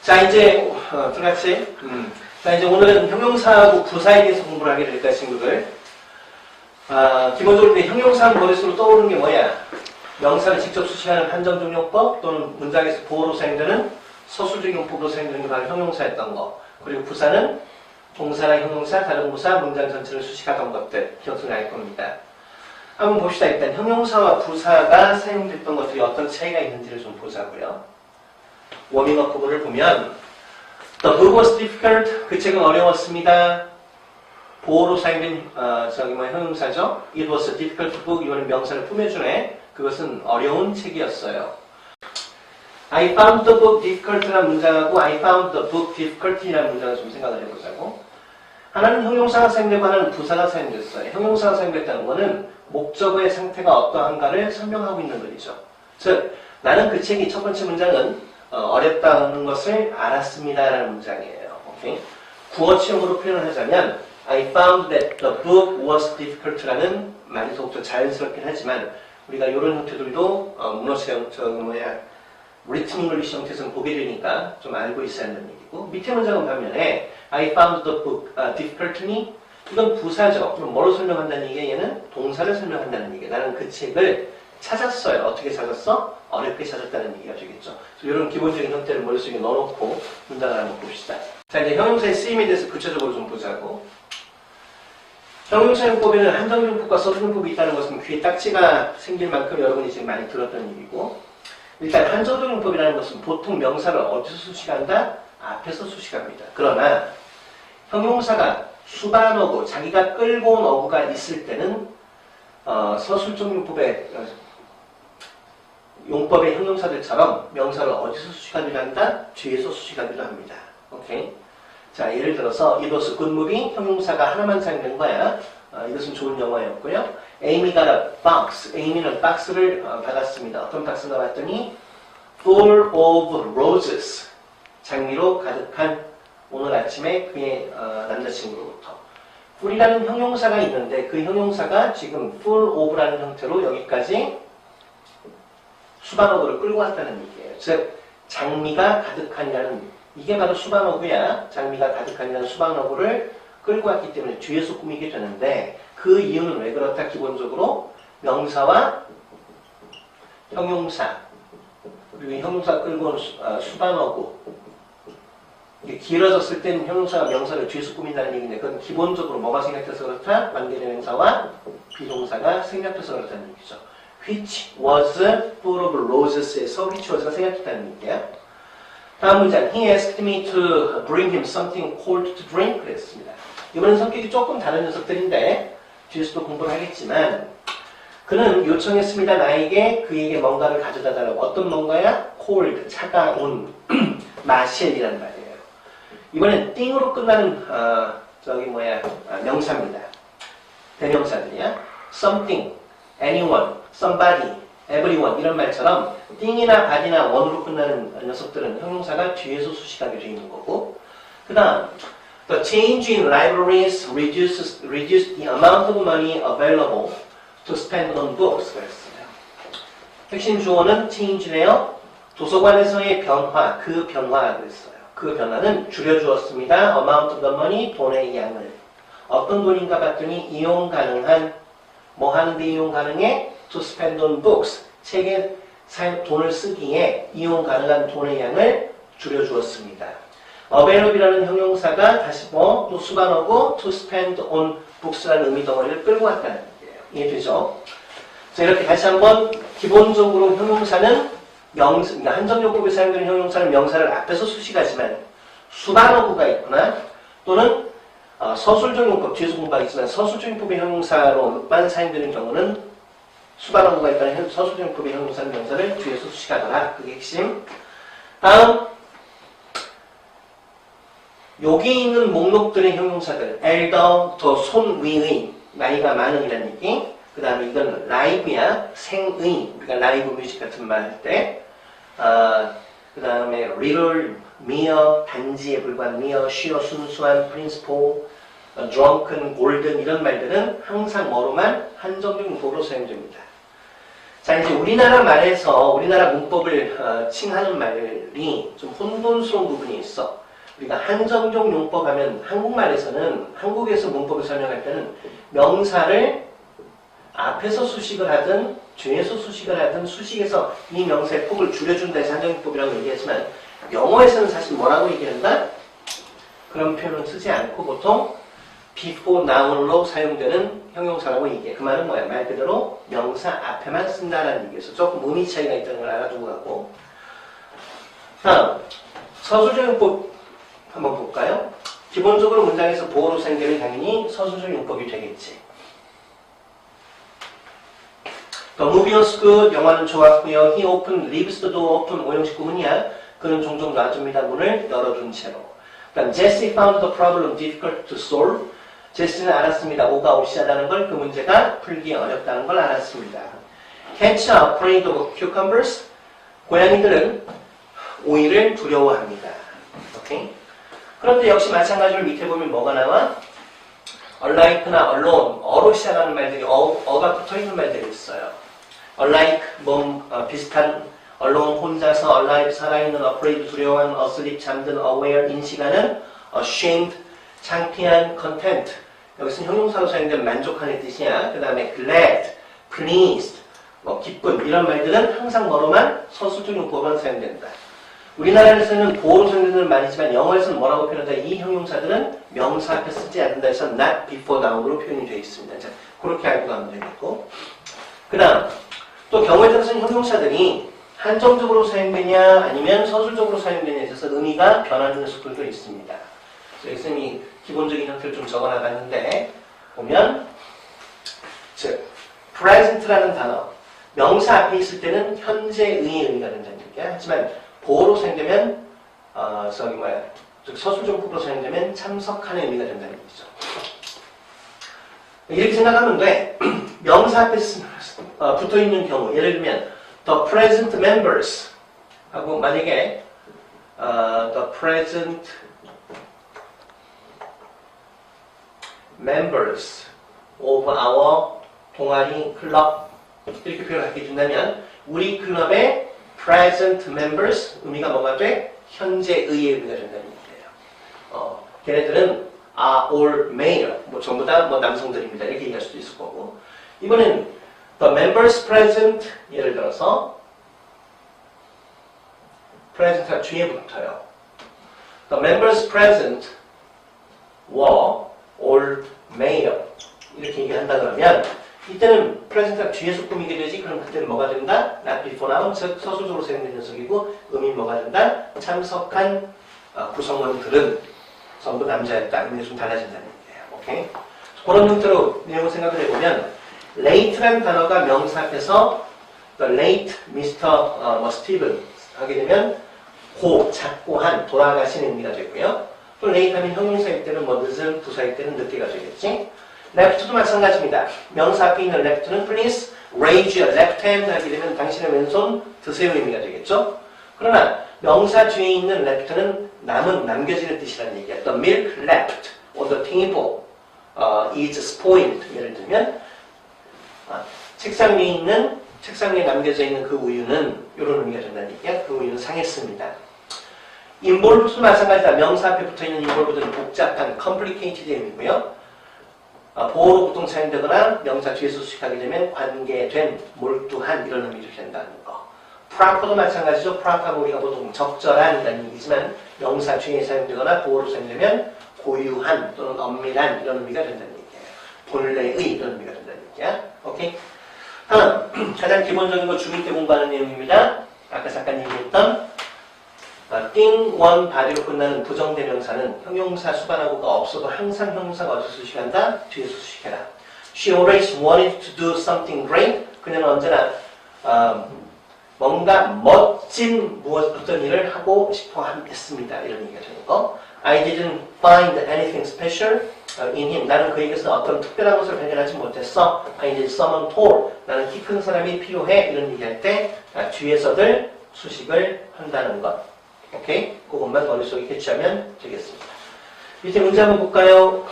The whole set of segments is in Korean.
자, 이제, 들어갔지? 자, 이제 오늘은 형용사하고 부사에 대해서 공부를 하게 될까, 친구들. 기본적으로 형용사 머릿속으로 떠오르는 게 뭐야? 명사를 직접 수식하는 한정적용법 또는 문장에서 보어로 사용되는 서술적 용법으로 사용되는 게 바로 형용사였던 거. 그리고 부사는 동사나 형용사, 다른 부사, 문장 전체를 수식하던 것들 기억이 날 겁니다. 한번 봅시다. 일단 형용사와 부사가 사용됐던 것들이 어떤 차이가 있는지를 좀 보자고요. 워밍업 부분을 보면 The book was difficult. 그 책은 어려웠습니다. 보어로 사용된 형용사죠. It was a difficult book. 이거는 명사를 꾸며주네. 그것은 어려운 책이었어요. I found the book difficult라는 문장하고 I found the book difficulty라는 문장을 좀 생각을 해보자고. 하나는 형용사가 사용되고 하나는 부사가 사용됐어요. 형용사가 사용됐다는 것은 목적어의 상태가 어떠한가를 설명하고 있는 것이죠. 즉, 나는 그 책이 첫 번째 문장은 어렵다는 것을 알았습니다라는 문장이에요. 오케이? 구어체형으로 표현을 하자면 I found that the book was difficult라는 말이 더욱더 자연스럽긴 하지만 우리가 이런 형태들도 문어체형, written English 형태에서는 보게 되니까 좀 알고 있어야 하는 얘기고 밑에 문장은 반면에 I found the book difficultly 이건 부사죠. 그럼 뭐로 설명한다는 얘기야? 얘는 동사를 설명한다는 얘기야. 나는 그 책을 찾았어요. 어떻게 찾았어? 어렵게 찾았다는 얘기가 되겠죠. 이런 기본적인 형태를 머릿속에 넣어놓고 문장을 한번 봅시다. 자, 이제 형용사의 쓰임에 대해서 구체적으로 좀 보자고. 형용사용법에는 한정용법과 서술용법이 있다는 것은 귀에 딱지가 생길 만큼 여러분이 지금 많이 들었던 얘기고 일단 한정용법이라는 것은 보통 명사를 어디서 수식한다? 앞에서 수식합니다. 그러나 형용사가 수반어구, 자기가 끌고 온 어구가 있을 때는 서술적 용법의 용법의 형용사들처럼 명사를 어디서 수식하기도 한다? 뒤에서 수식하기도 합니다. 오케이? 자, 예를 들어서 It was a good movie. 형용사가 하나만 사용된 거야. 이것은 좋은 영화였고요. Amy got a box. Amy는 박스를 받았습니다. 어떤 박스가 왔더니 full of roses. 장미로 가득한 오늘 아침에 그의 남자친구로부터. full이라는 형용사가 있는데 그 형용사가 지금 full of라는 형태로 여기까지 수반어구를 끌고 왔다는 얘기예요. 즉 장미가 가득한이라는 이게 바로 수반어구야. 장미가 가득한이라는 수반어구를 끌고 왔기 때문에 뒤에서 꾸미게 되는데 그 이유는 왜 그렇다? 기본적으로 명사와 형용사 그리고 형용사 끌고 온 수반어구 이게 길어졌을 때는 형용사가 명사를 뒤에서 꾸민다는 얘기인데 그건 기본적으로 뭐가 생략돼서 그렇다? 관계대명사와 비동사가 생략돼서 그렇다는 얘기죠. Which was full of roses에서 which was가 생략됐다는 얘기야. 다음 문장. He asked me to bring him something cold to drink. 그랬습니다. 이번엔 성격이 조금 다른 녀석들인데 뒤에서도 공부를 하겠지만 그는 요청했습니다. 나에게 그에게 뭔가를 가져다 달라고. 어떤 뭔가야? cold, 차가운, 마실이란 말이에요. 이번엔 띵으로 끝나는 명사입니다. 대명사들이야. something, anyone, somebody, everyone 이런 말처럼 띵이나 body나 one으로 끝나는 녀석들은 형용사가 뒤에서 수식하게 되어 있는 거고 그 다음 The change in libraries reduced the amount of money available to spend on books. 그랬어요. 핵심 주어는 change네요. 도서관에서의 변화, 그 변화 그랬어요. 그 변화는 줄여주었습니다. amount of the money, 돈의 양을. 어떤 돈인가 봤더니 이용 가능한, 뭐 하는데 이용 가능해? To spend on books. 책에 돈을 쓰기에 이용 가능한 돈의 양을 줄여주었습니다. available이라는 형용사가 다시 또 수반어고 to spend on books라는 의미 덩어리를 끌고 왔다는 얘기예요. 이해되죠? 자, 이렇게 다시 한번 기본적으로 형용사는 그러니까 한정용법에 사용되는 형용사는 명사를 앞에서 수식하지만 수반어구가 있거나 또는 서술적 용법, 뒤에서 공부하겠지만 서술적 용법의 형용사로만 사용되는 경우는 수반어구가 있다는 서술적 용법의 형용사는 명사를 뒤에서 수식하더라. 그게 핵심. 다음 여기 있는 목록들의 형용사들 elder, 더 손 위의, 나이가 많은이라는 얘기. 그 다음에 이건 라이브야, 생의. 우리가 라이브 뮤직 같은 말 할 때. 그 다음에 little, mere, 단지에 불과한 mere, sheer, 순수한, principal, drunken, golden 이런 말들은 항상 뭐로만 한정적 용법으로 사용됩니다. 자, 이제 우리나라 말에서 우리나라 문법을 칭하는 말이 좀 혼돈스러운 부분이 있어. 우리가 한정종 용법 하면 한국말에서는 한국에서 문법을 설명할 때는 명사를 앞에서 수식을 하든 뒤에서 수식을 하든 수식에서 이 명사의 폭을 줄여준다 해서 한정용법이라고 얘기하지만 영어에서는 사실 뭐라고 얘기한다? 그런 표현은 쓰지 않고 보통 before noun으로 사용되는 형용사라고 얘기해. 그 말은 뭐야? 말 그대로 명사 앞에만 쓴다라는 얘기에서 조금 의미 차이가 있다는 걸 알아두고 가고. 다음, 서술적용법 한번 볼까요? 기본적으로 문장에서 보어로 생기면 당연히 서술적용법이 되겠지. The movie was good. 영화는 좋았고요. He opened, leaves the door open. 오형식 구문이야. 그는 종종 놔줍니다. 문을 열어둔 채로. 그다음 Jesse found the problem difficult to solve. 제시는 알았습니다. 오가 오시하다는 걸, 그 문제가 풀기 어렵다는 걸 알았습니다. Cats are afraid of cucumbers. 고양이들은 오이를 두려워합니다. 오케이? 그런데 역시 마찬가지로 밑에 보면 뭐가 나와? unlike나 alone, 어로 시작하는 말들이 어가 붙어있는 말들이 있어요. unlike, 비슷한, alone, 혼자서, alive, 살아있는, afraid, 두려워하는, asleep, 잠든, aware, 인식하는, ashamed, 창피한, content. 여기서는 형용사로 사용된 만족하는 뜻이야. 그 다음에 glad, pleased, 기쁜 이런 말들은 항상 뭐로만 서술적 용법만 사용된다. 우리나라에서는 보어로 사용되는 말이지만 영어에서는 뭐라고 표현한다? 이 형용사들은 명사 앞에 쓰지 않는다 해서 not before noun으로 표현이 되어 있습니다. 자, 그렇게 알고 가면 되겠고. 그 다음 또 경우에 따라서는 형용사들이 한정적으로 사용되냐 아니면 서술적으로 사용되냐에 있어서 의미가 변화되는 속도도 있습니다. 여기서 이 기본적인 형태를 좀 적어나갔는데 보면 즉 present라는 단어 명사 앞에 있을 때는 현재의 의미가 된다는 얘기야. 하지만 보어로 사용되면 서술적으로 사용되면 참석하는 의미가 된다는 얘기죠. 이렇게 생각하면 돼. 명사 앞에 붙어있는 경우 예를 들면 the present members 하고 만약에 the present members of our 동아리 클럽 이렇게 표현하게 된다면 우리 클럽의 present members 의미가 뭐가 돼? 현재의 의미가 된다는 얘기예요. 걔네들은 are all male 전부 다 남성들입니다. 이렇게 얘기할 수도 있을 거고 이번엔 the members present 예를 들어서 present가 뒤에 붙어요. The members present were all male 이렇게 얘기한다 그러면 이때는 present가 뒤에서 꾸미게 되지 그럼 그때는 뭐가 된다? not before noun 즉 서술적으로 사용된 녀석이고 의미 뭐가 된다? 참석한 구성원들은 전부 남자였다. 의미가 좀 달라진다는 얘기예요. 오케이? 그런 형태로 내용을 생각을 해보면 late라는 단어가 명사 앞에서 the late Mr. Stephen 하게 되면 작고 한 돌아가신 의미가 되고요. 또 late 하면 형용사일 때는 늦은 부사일 때는 늦게가 되겠지. left도 마찬가지입니다. 명사 앞에 있는 left는 please raise your left hand 하게 되면 당신의 왼손 드세요 의미가 되겠죠. 그러나 명사 뒤에 있는 left는 남겨지는 뜻이라는 얘기야. The milk left on the table is spoiled. 예를 들면 책상 위에 남겨져 있는 그 우유는 이런 의미가 된다는 얘기야. 그 우유는 상했습니다. involved도 마찬가지다. 명사 앞에 붙어있는 involved는 복잡한 complicated 의미고요. 보어로 보통 사용되거나 명사 뒤에서 수식하게 되면 관계된, 몰두한 이런 의미로 된다는 거. proper도 마찬가지죠. proper하고 우리가 보통 적절한 이라는 얘기지만 명사 뒤에 사용되거나 보어로 사용되면 고유한 또는 엄밀한 이런 의미가 된다는 얘기예요. 본래의 이런 의미가 된다는 얘기야. 오케이? 다음 가장 기본적인 거 중2 때 공부하는 내용입니다. 아까 잠깐 얘기했던 thing, one, body로 끝나는 부정대명사는 형용사 수반하고가 없어도 항상 형용사가 어디서 수식한다? 뒤에서 수식해라. She always wanted to do something great. 그녀는 언제나 뭔가 멋진 어떤 일을 하고 싶어 했습니다. 이런 얘기가 되는 거. I didn't find anything special in him. 나는 그에게서 어떤 특별한 것을 발견하지 못했어. I need someone tall. 나는 키 큰 사람이 필요해. 이런 얘기할 때 뒤에서들 수식을 한다는 것. 오케이? 그것만 머릿속에 캐치하면 되겠습니다. 밑에 문제 한번 볼까요?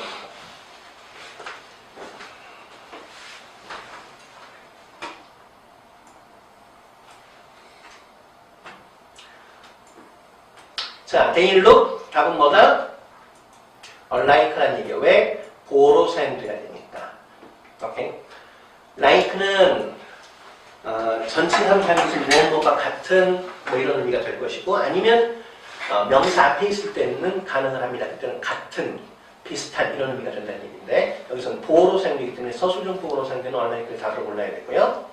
자, they look 답은 뭐다? alike라는 얘기예요. 왜? 보로 사용돼야 되니까. 오케이. like는 전치사로 사용해서 무엇과 같은 뭐 이런 의미가 될 것이고 아니면 명사 앞에 있을 때는 가능을 합니다. 그때는 같은, 비슷한 이런 의미가 된다는 얘기인데 여기서는 보로 사용되기 때문에 서술용법으로 사용되는 alike의 답을 골라야 되고요.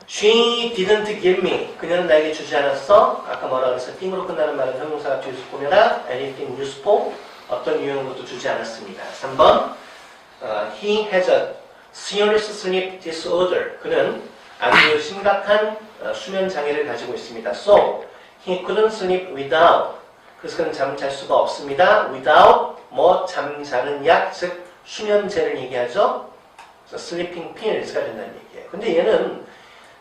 She didn't give me. 그녀는 나에게 주지 않았어. 아까 뭐라 그랬어? 띵으로 끝나는 말은 형용사가 뒤에서 보면은 anything useful. 어떤 유용한 것도 주지 않았습니다. 3번. He has a serious sleep disorder. 그는 아주 심각한 수면 장애를 가지고 있습니다. So, he couldn't sleep without. 그래서 그는 잠잘 수가 없습니다. without 뭐 잠자는 약, 즉 수면제를 얘기하죠. 그래서 sleeping pills가 된다는 얘기예요. 근데 얘는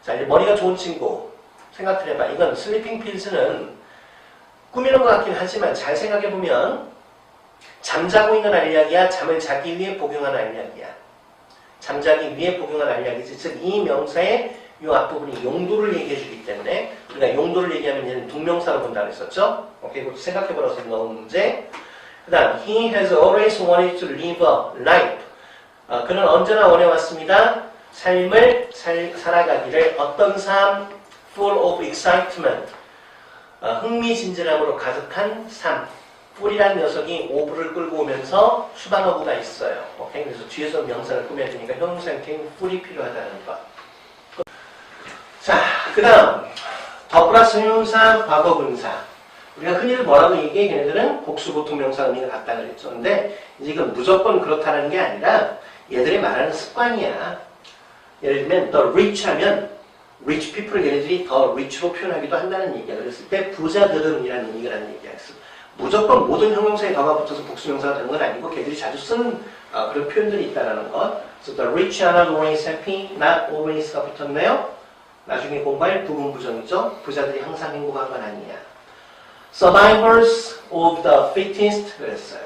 자, 이제 머리가 좋은 친구 생각을 해봐. 이건 슬리핑 필스는 꾸미는 것 같긴 하지만 잘 생각해보면 잠자고 있는 알약이야, 잠을 자기 위해 복용한 알약이야. 잠자기 위해 복용한 알약이지. 즉, 이 명사의 이 앞부분이 용도를 얘기해주기 때문에 우리가 용도를 얘기하면 얘는 동명사로 본다고 했었죠? 오케이, 이것도 생각해보라고 넣은 문제. 그 다음, he has always wanted to live a life. 그는 언제나 원해왔습니다. 삶을 살아가기를 어떤 삶? full of excitement. 흥미진진함으로 가득한 삶. full이라는 녀석이 of를 끌고 오면서 수반어구가 있어요. 오케이? 그래서 뒤에서 명사를 꾸며야 되니까 형용사 형태인 full이 필요하다는 것. 자, 그 다음 더 플러스 형용사, 과거분사. 우리가 흔히 뭐라고 얘기해? 걔네들은 복수보통명사 의미가 같다 그랬죠. 근데 이제 이건 무조건 그렇다는 게 아니라 얘들이 말하는 습관이야. 예를 들면 the rich 하면 rich people 얘네들이 더 rich로 표현하기도 한다는 얘기야. 그랬을 때 부자들은 이라는 의미라는 얘기야. 그래서 무조건 모든 형용사에 더가 붙어서 복수명사가 되는 건 아니고 걔들이 자주 쓰는 그런 표현들이 있다는 것. 그래서 the rich are not always happy, not always가 붙었네요. 나중에 공부할 부분부정이죠. 부자들이 항상 행복한 건 아니야. Survivors of the fittest 그랬어요.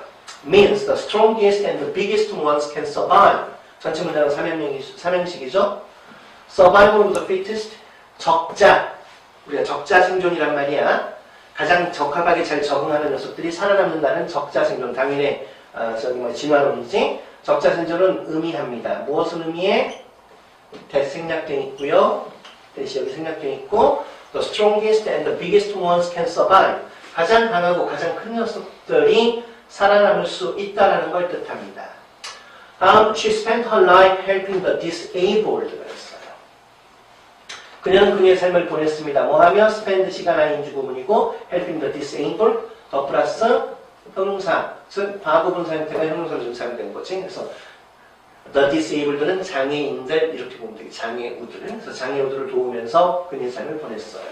Means the strongest and the biggest ones can survive. 전체 문장은 삼형식이죠. Survival of the fittest, 적자. 우리가 적자 생존이란 말이야. 가장 적합하게 잘 적응하는 녀석들이 살아남는다는 적자 생존. 당연히 진화론이지. 적자 생존은 의미합니다. 무엇을 의미해? 대시 생략되어 있고요. 대시 여기 생략되어 있고 The strongest and the biggest ones can survive. 가장 강하고 가장 큰 녀석들이 살아남을 수 있다는 걸 뜻합니다. She spent her life helping the disabled. 그랬어요. 그녀는 그녀의 삶을 보냈습니다. 뭐하며? spend 시간 아인주 구문이고 helping the disabled 더 플러스 형용사, 즉 과거분사 형태가 형용사로 좀 사용된 거지. 그래서 the disabled는 장애인들 이렇게 보면 되게 장애우들. 그래서 장애우들을 도우면서 그녀의 삶을 보냈어요.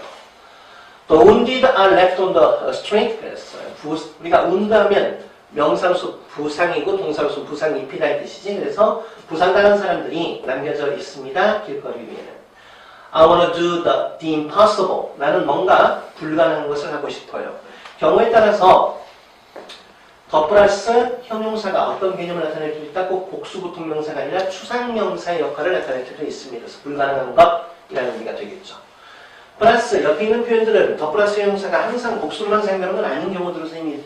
The wounded are left on the street. 그랬어요. 우리가 wound 하면 명사로서 부상이고 동사로서 부상이 입히다 이 뜻이지. 그래서 부상당한 사람들이 남겨져 있습니다. 길거리 위에는. I want to do the impossible. 나는 뭔가 불가능한 것을 하고 싶어요. 경우에 따라서 더 플러스 형용사가 어떤 개념을 나타낼 수도 있다. 꼭 복수보통명사가 아니라 추상명사의 역할을 나타낼 수도 있습니다. 그래서 불가능한 것이라는 의미가 되겠죠. 플러스 옆에 있는 표현들은 더 플러스 형용사가 항상 복수로만 사용되는 건 아닌 경우들을 선생님이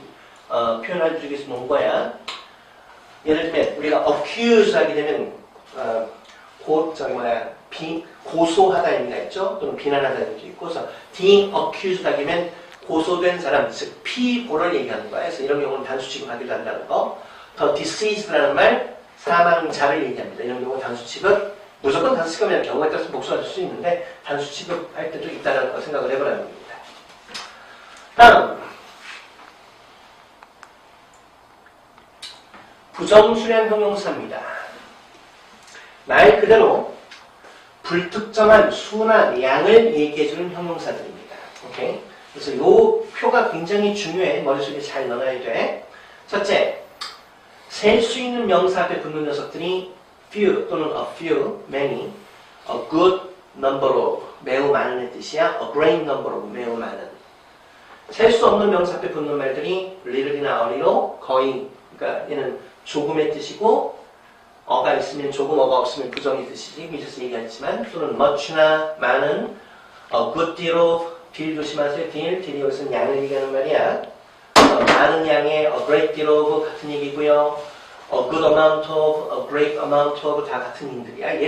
표현해 주기 놓은 거야. 예를 들면 우리가 accuse 하게 되면 고소하다 의미가 있죠. 또는 비난하다 의미도 있고, 그래서 de-accused 하면 고소된 사람, 즉 피고를 얘기하는 거야. 그래서 이런 경우는 단수 취급하기도 한다는 거. 더 deceased라는 말 사망자를 얘기합니다. 이런 경우 단수 취급, 무조건 단수 취급이면 경우에 따라서 복수가 될 수 있는데 단수 취급할 때도 있다는 거 생각을 해보라는 겁니다. 다음 부정수량 형용사입니다. 말 그대로 불특정한 수나 양을 얘기해주는 형용사들입니다. 오케이? 그래서 이 표가 굉장히 중요해. 머릿속에 잘 넣어야 돼. 첫째, 셀 수 있는 명사 앞에 붙는 녀석들이 few 또는 a few, many, a good number of, 매우 많은의 뜻이야. a great number of, 매우 많은. 셀 수 없는 명사 앞에 붙는 말들이 little이나 early로 거의, 그러니까 얘는 조금의 뜻이고 어가 있으면 조금, 어가 없으면 부정의 뜻이지. 위에서 얘기했지만 또는 much나 많은, a good deal of, 딜 조심하세요. 딜이 여기서는 양을 얘기하는 말이야. 많은 양의 a great deal of 같은 얘기고요. a good amount of, a great amount of 다 같은 얘기들이야.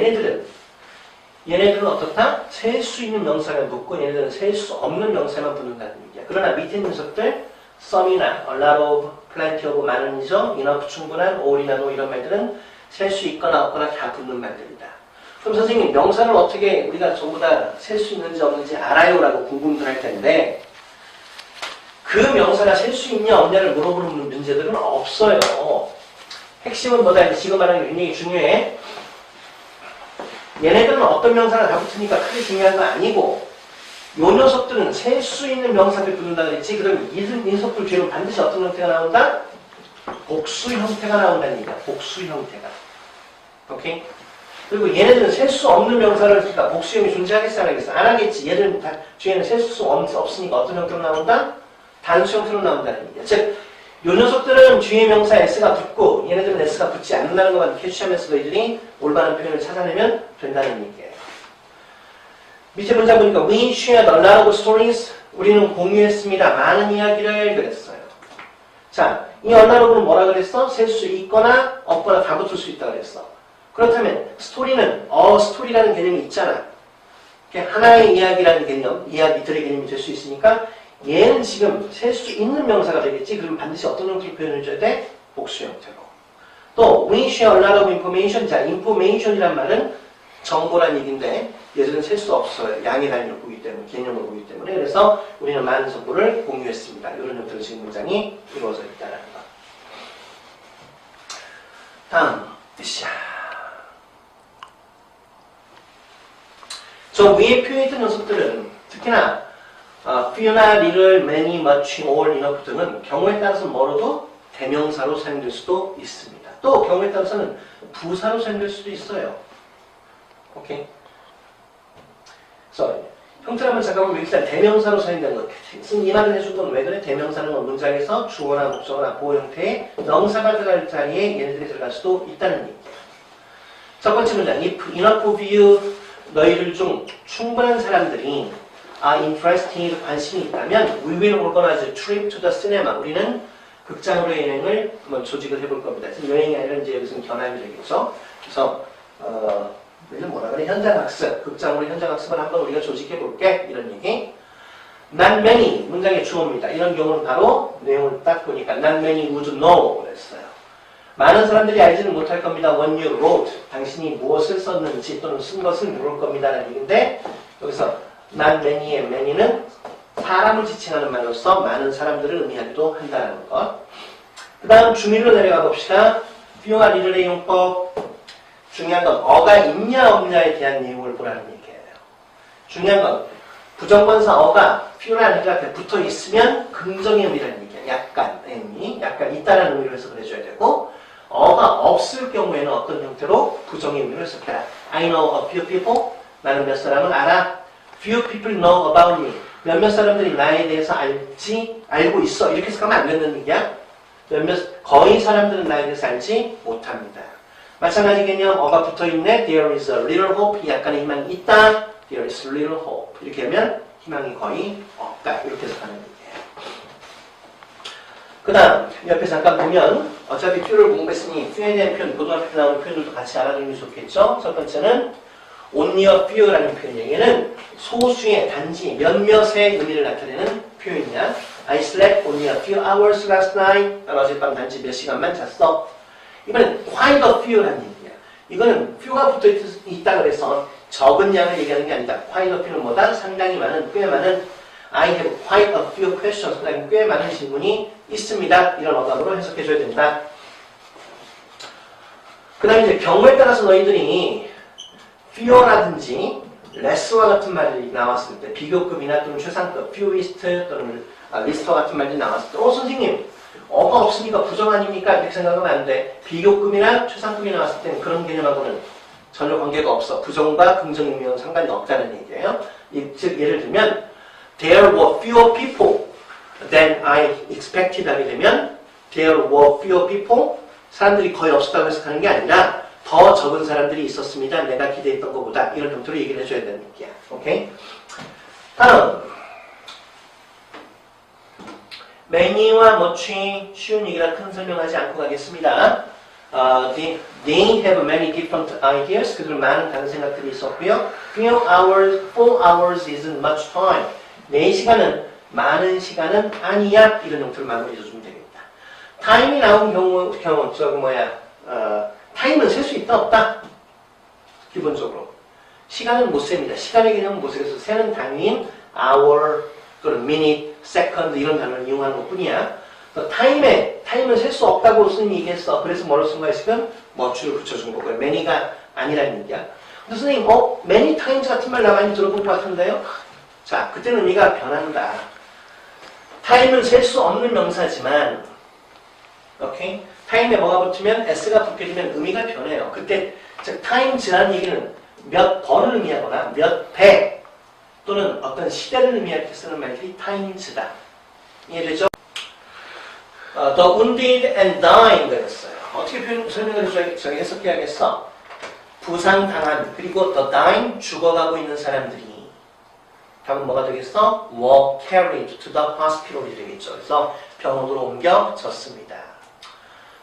얘네들은 어떻다? 셀 수 있는 명사를 묻고 얘네들은 셀 수 없는 명사만 붙는다는 얘기야. 그러나 밑에 있는 녀석들 some이나 a lot of, plenty of 많은이죠. enough 충분한, all이나 no 이런 말들은 셀 수 있거나 없거나 다 붙는 말들이다. 그럼 선생님 명사를 어떻게 우리가 전부 다 셀 수 있는지 없는지 알아요? 라고 궁금들 할 텐데 그 명사가 셀 수 있냐 없냐를 물어보는 문제들은 없어요. 핵심은 뭐다? 지금 말하는 게 굉장히 중요해. 얘네들은 어떤 명사가 다 붙으니까 크게 중요한 거 아니고 요 녀석들은 셀 수 있는 명사들이 붙는다 그랬지. 그럼 이 녀석들 뒤로 반드시 어떤 형태가 나온다? 복수 형태가 나온다는 얘기야. 복수 형태가. 오케이? 그리고 얘네들은 셀 수 없는 명사를 그러니까 복수형이 존재하겠어 안 하겠어? 안 하겠지. 얘들은 뒤에는 셀 수 없으니까 어떤 형태로 나온다? 단수 형태로 나온다는 얘기야. 즉, 요 녀석들은 뒤에 명사 S가 붙고 얘네들은 S가 붙지 않는다는 것만 캐치하면서 너희들이 올바른 표현을 찾아내면 된다는 얘기예요. 밑에 문장 보니까 We shared a lot of stories. 우리는 공유했습니다. 많은 이야기를 그랬어요. 자, 이 a lot of는 뭐라 그랬어? 셀 수 있거나 없거나 다 붙을 수 있다 그랬어. 그렇다면 스토리는 스토리라는 개념이 있잖아. 하나의 이야기라는 개념, 이야기들의 개념이 될 수 있으니까 얘는 지금 셀 수 있는 명사가 되겠지. 그럼 반드시 어떤 형태로 표현해줘야 돼? 복수 형태로. 또 we share a lot of information. 자, information이란 말은 정보란 얘기인데 얘들은 셀 수 없어요. 양의 단위로 보기 때문에, 개념으로 보기 때문에. 그래서 우리는 많은 정보를 공유했습니다. 이런 형태로 지금 문장이 이루어져 있다는 거. 다음, 샤. 저 위에 표현했던 녀석들은 특히나 few나 little, many, much, all, enough 등은 경우에 따라서 뭐로도 대명사로 사용될 수도 있습니다. 또 경우에 따라서는 부사로 사용될 수도 있어요. 오케이? 그래서 형태를 한번 잠깐 보면 일단 대명사로 사용되는 것. 이 말을 해준 건 왜 그래? 대명사는 문장에서 주어나 목적어나 보호 형태의 명사가 들어갈 자리에 얘네들이 들어갈 수도 있다는 얘기예요. 첫 번째 문장. If enough of you 너희들 중 충분한 사람들이 interested, 관심이 있다면 we will organize a trip to the cinema. 우리는 극장으로 여행을 한번 조직을 해볼 겁니다. 지금 여행이 아니라 이제 무슨 견학이 되겠죠. 그래서 우리는 뭐라 그래? 현장학습, 극장으로 현장학습을 한번 우리가 조직해볼게. 이런 얘기. Not many, 문장의 주어입니다. 이런 경우는 바로 내용을 딱 보니까 not many would know 그랬어요. 많은 사람들이 알지는 못할 겁니다. When you wrote, 당신이 무엇을 썼는지 또는 쓴 것을 모를 겁니다. 라는 얘기인데 여기서 not many의 many는 사람을 지칭하는 말로서 많은 사람들을 의미하기도 한다는 것. 그 다음 중일로 내려가 봅시다. few와 little의 용법. 중요한 건 어가 있냐 없냐에 대한 내용을 보라는 얘기예요. 중요한 건 부정관사 어가 few나 little 앞에 붙어 있으면 긍정의 의미라는 얘기야. 약간 의미, 약간 있다는 의미로 해석을 해줘야 되고 어가 없을 경우에는 어떤 형태로 부정의 의미로 해석해라. I know a few people. 나는 몇 사람을 알아. Few people know about me. 몇몇 사람들이 나에 대해서 알고 있어. 이렇게 해석하면 안 되는 얘기야. 거의 사람들은 나에 대해서 알지 못합니다. 마찬가지 개념, 어가 붙어있네. There is a little hope. 약간의 희망이 있다. There is little hope. 이렇게 하면 희망이 거의 없다. 이렇게 해석하는 얘기예요. 그 다음, 옆에 잠깐 보면 어차피 few를 공부했으니 few에 대한 표현, 고등학교 나오는 표현들도 같이 알아두는 게 좋겠죠. 첫 번째는 only a few라는 표현 얘기는 소수의 단지 몇몇의 의미를 나타내는 표현이냐. I slept only a few hours last night. 난 어젯밤 단지 몇 시간만 잤어. 이번엔 quite a few라는 얘기야. 이거는 few가 붙어있다 그래서 적은 양을 얘기하는 게 아니다. quite a few는 뭐다? 상당히 많은, 꽤 많은 I have quite a few questions. 꽤 많은 질문이 있습니다. 이런 어감으로 해석해줘야 된다. 그 다음에 이제 경우에 따라서 너희들이 few라든지 less와 같은 말이 나왔을 때 비교급이나 또는 최상급, fewist 또는 lister 같은 말이 나왔을 때 선생님 어가 없으니까 부정 아닙니까? 이렇게 생각하면 안 돼. 비교급이나 최상급이 나왔을 때는 그런 개념하고는 전혀 관계가 없어. 부정과 긍정 의미와는 상관이 없다는 얘기예요. 즉 예를 들면 There were fewer people than I expected 하게 되면 There were fewer people 사람들이 거의 없었다고 해석하는 게 아니라 더 적은 사람들이 있었습니다. 내가 기대했던 것보다 이런 형태로 얘기를 해줘야 되는 얘기야. 오케이? 다음 many와 much이 쉬운 얘기라 큰 설명하지 않고 가겠습니다. They have many different ideas. 그들 많은 다른 생각들이 있었고요. Few hours, 4 hours isn't much time. 4시간은 많은 시간은 아니야. 이런 형태로 마무리해 주면 되겠다. 타임이 나온 타임은 셀 수 있다 없다? 기본적으로. 시간은 못 셉니다. 시간의 개념은 못 세서 세는 단위인 hour 또는 minute, second 이런 단어를 이용하는 것 뿐이야. 타임은 셀 수 없다고 선생님이 얘기했어. 그래서 뭐로 쓴 거야 지금? much를 붙여준 거고요. many가 아니라는 얘기야. 근데 선생님, many times 같은 말 나 많이 들어본 것 같은데요? 자, 그때는 의미가 변한다. 타임은 셀 수 없는 명사지만, 오케이? 타임에 뭐가 붙으면 s가 붙게 되면 의미가 변해요. 그때 즉 times라는 얘기는 몇 번을 의미하거나 몇 배 또는 어떤 시대를 의미할 때 쓰는 말들이 times다. 이해되죠? The wounded and dying 그랬어요. 어떻게 설명을 저희 해석해야겠어? 부상당한 그리고 the dying 죽어가고 있는 사람들이 답은 뭐가 되겠어? were carried to the hospital이 되겠죠. 그래서 병원으로 옮겨졌습니다.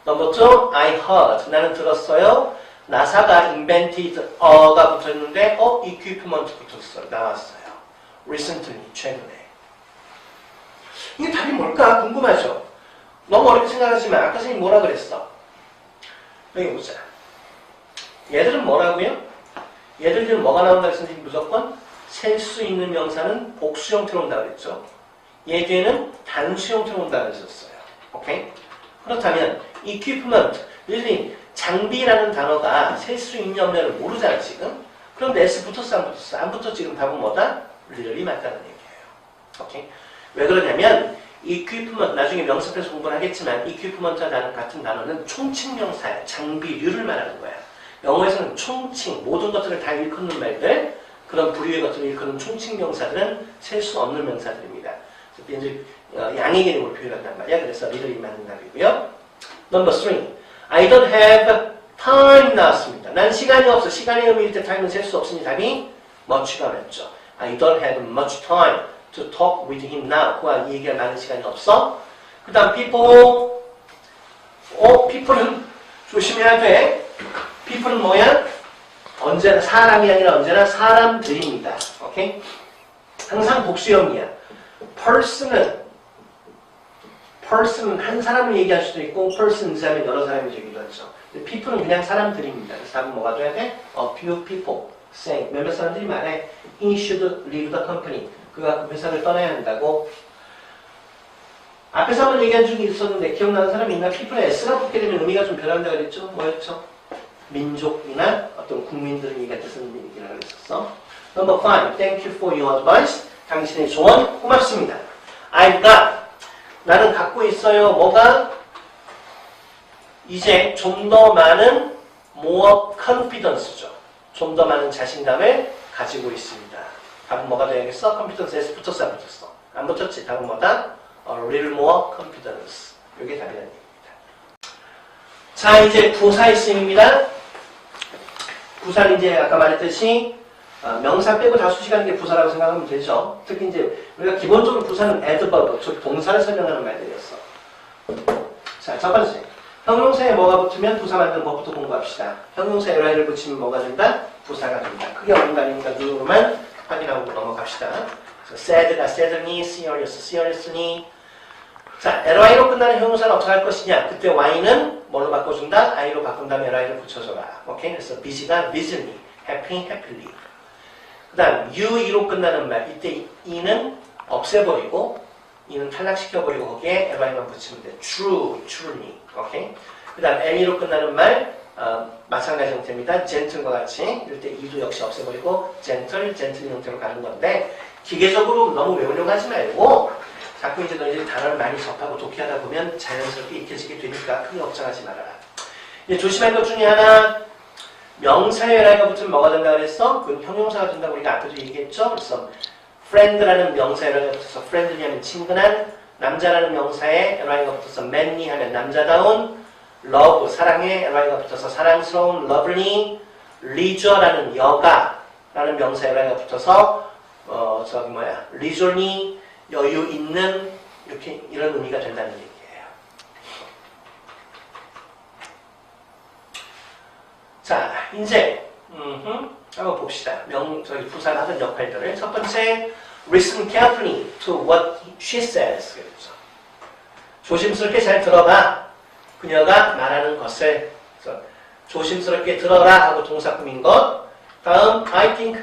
Number 2, I heard. 나는 들었어요. 나사가 invented a가 붙었는데 equipment 붙었어요. 나왔어요. recently, 최근에. 이게 답이 뭘까? 궁금하죠? 너무 어렵게 생각하지만 아까 선생님이 뭐라 그랬어? 여기 보자. 얘들은 뭐라고요? 얘들은 뭐가 나온다 그랬어? 선생님이 무조건 셀 수 있는 명사는 복수 형태로 온다 그랬죠. 얘 뒤에는 단수 형태로 온다 그랬었어요. 오케이? 그렇다면 equipment, really 장비라는 단어가 셀 수 있냐 없냐를 모르잖아 지금. 그런데 S 붙었어 안 붙었어? 안 붙었어. 지금 답은 뭐다? literally 맞다는 얘기예요. 오케이? 왜 그러냐면 equipment, 나중에 명사에서 공부를 하겠지만 equipment와 같은 단어는 총칭명사야. 장비류를 말하는 거야. 영어에서는 총칭, 모든 것들을 다 일컫는 말들, 그런 부류의 것들을 일컫는 총칭명사들은 셀 수 없는 명사들입니다. 이제 양의 개념으로 표현한단 말이야. 그래서 literally 맞는 답이고요. Number 3. I don't have time 나왔습니다. 난 시간이 없어. 시간의 의미일 때 time은 셀 수 없으니 답이 much가 맞죠. I don't have much time to talk with him now. 그와 얘기할 많은 시간이 없어. 그 다음 people. people은 조심해야 돼. people은 뭐야? 언제나 사람이 아니라 언제나 사람들입니다. 오케이? 항상 복수형이야. person은 한 사람을 얘기할 수도 있고 persons 하면 여러 사람이 되기도 하죠. people은 그냥 사람들입니다. 그래서 답은 뭐가 돼야 돼? A few people say 몇몇 사람들이 말해 he should leave the company. 그가 그 회사를 떠나야 한다고. 앞에서 한번 얘기한 적이 있었는데 기억나는 사람이 있나? people에 s가 붙게 되면 의미가 좀 변한다 그랬죠? 뭐였죠? 민족이나 어떤 국민들을 얘기할 때 쓰는 얘기라고 했었어. Number 5. Thank you for your advice. 당신의 조언 고맙습니다. I've got. 나는 갖고 있어요. 뭐가? 이제 좀 더 많은 more confidence죠. 좀 더 많은 자신감을 가지고 있습니다. 답은 뭐가 되겠어? confidence S 붙었어 안 붙었어? 안 붙었지. 답은 뭐다? A little more confidence. 이게 답이라는 얘기입니다. 자, 이제 부사의 쓰임입니다. 부사는 이제 아까 말했듯이 명사 빼고 다 수식하는 게 부사라고 생각하면 되죠. 특히 이제 우리가 기본적으로 부사는 adverb, 즉 동사를 설명하는 말들이었어. 자, 첫 번째. 형용사에 뭐가 붙으면 부사 만드는 법부터 공부합시다. 형용사에 ly를 붙이면 뭐가 된다? 부사가 된다. 크게 어려운 거 아닙니까? 눈으로만 확인하고 넘어갑시다. sad가 sadly, seriously. 자, ly로 끝나는 형용사는 어떻게 할 것이냐? 그때 y는 뭘로 바꿔준다? i로 바꾼 다음에 ly를 붙여줘라. 오케이? 그래서 busy가 busily, happily. 그 다음 ue로 끝나는 말. 이때 e는 없애버리고 e는 탈락시켜버리고 거기에 ly만 붙이면 돼. truly. 오케이? 그 다음 any로 끝나는 말. 마찬가지 형태입니다. gentle과 같이 이럴 때 e도 역시 없애버리고 gentle 형태로 가는 건데 기계적으로 너무 외우려고 하지 말고 자꾸 이제 너희들이 단어를 많이 접하고 독해하다 보면 자연스럽게 익혀지게 되니까 크게 걱정하지 말아라. 이제 조심할 것 중에 하나, 명사에 ly가 붙으면 뭐가 된다 그랬어? 그건 형용사가 된다고 우리가 앞에도 얘기했죠? 그래서 friend라는 명사에 ly가 붙어서 friendly 하면 친근한, 남자라는 명사에 ly가 붙어서 manly 하면 남자다운, love, 사랑에 ly가 붙어서 사랑스러운, lovely, leisure라는 여가라는 명사에 ly가 붙어서 leisurely, 여유 있는 이렇게 이런 의미가 된다는 얘기예요. 자, 이제 한번 봅시다. 저희 부사가 하던 역할들을. 첫 번째, listen carefully to what she says. 그래서 조심스럽게 잘 들어봐. 그녀가 말하는 것을. 그래서 조심스럽게 들어라 하고 동사 꾸민 것. 다음, I think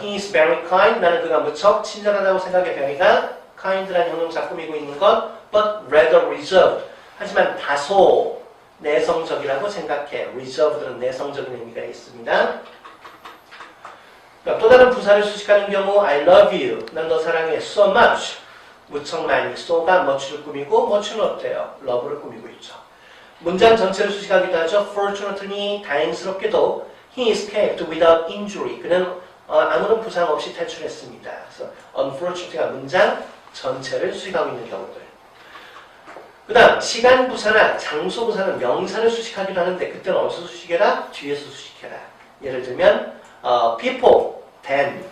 he is very kind. 나는 그가 무척 친절하다고 생각해. very가 kind라는 형용사 꾸미고 있는 것. but rather reserved. 하지만 다소 내성적이라고 생각해. reserved는 내성적인 의미가 있습니다. 또 다른 부사를 수식하는 경우 I love you. 난 너 사랑해. so much. 무척 많이. so가 much를 꾸미고 much는 어때요? love를 꾸미고 있죠. 문장 전체를 수식하기도 하죠. fortunately, 다행스럽게도 he escaped without injury. 그는 아무런 부상 없이 탈출했습니다. 그래서 unfortunately가 문장 전체를 수식하고 있는 경우들. 그 다음 시간 부사나 장소 부사는 명사를 수식하기도 하는데 그때는 어디서 수식해라? 뒤에서 수식해라. 예를 들면 people, then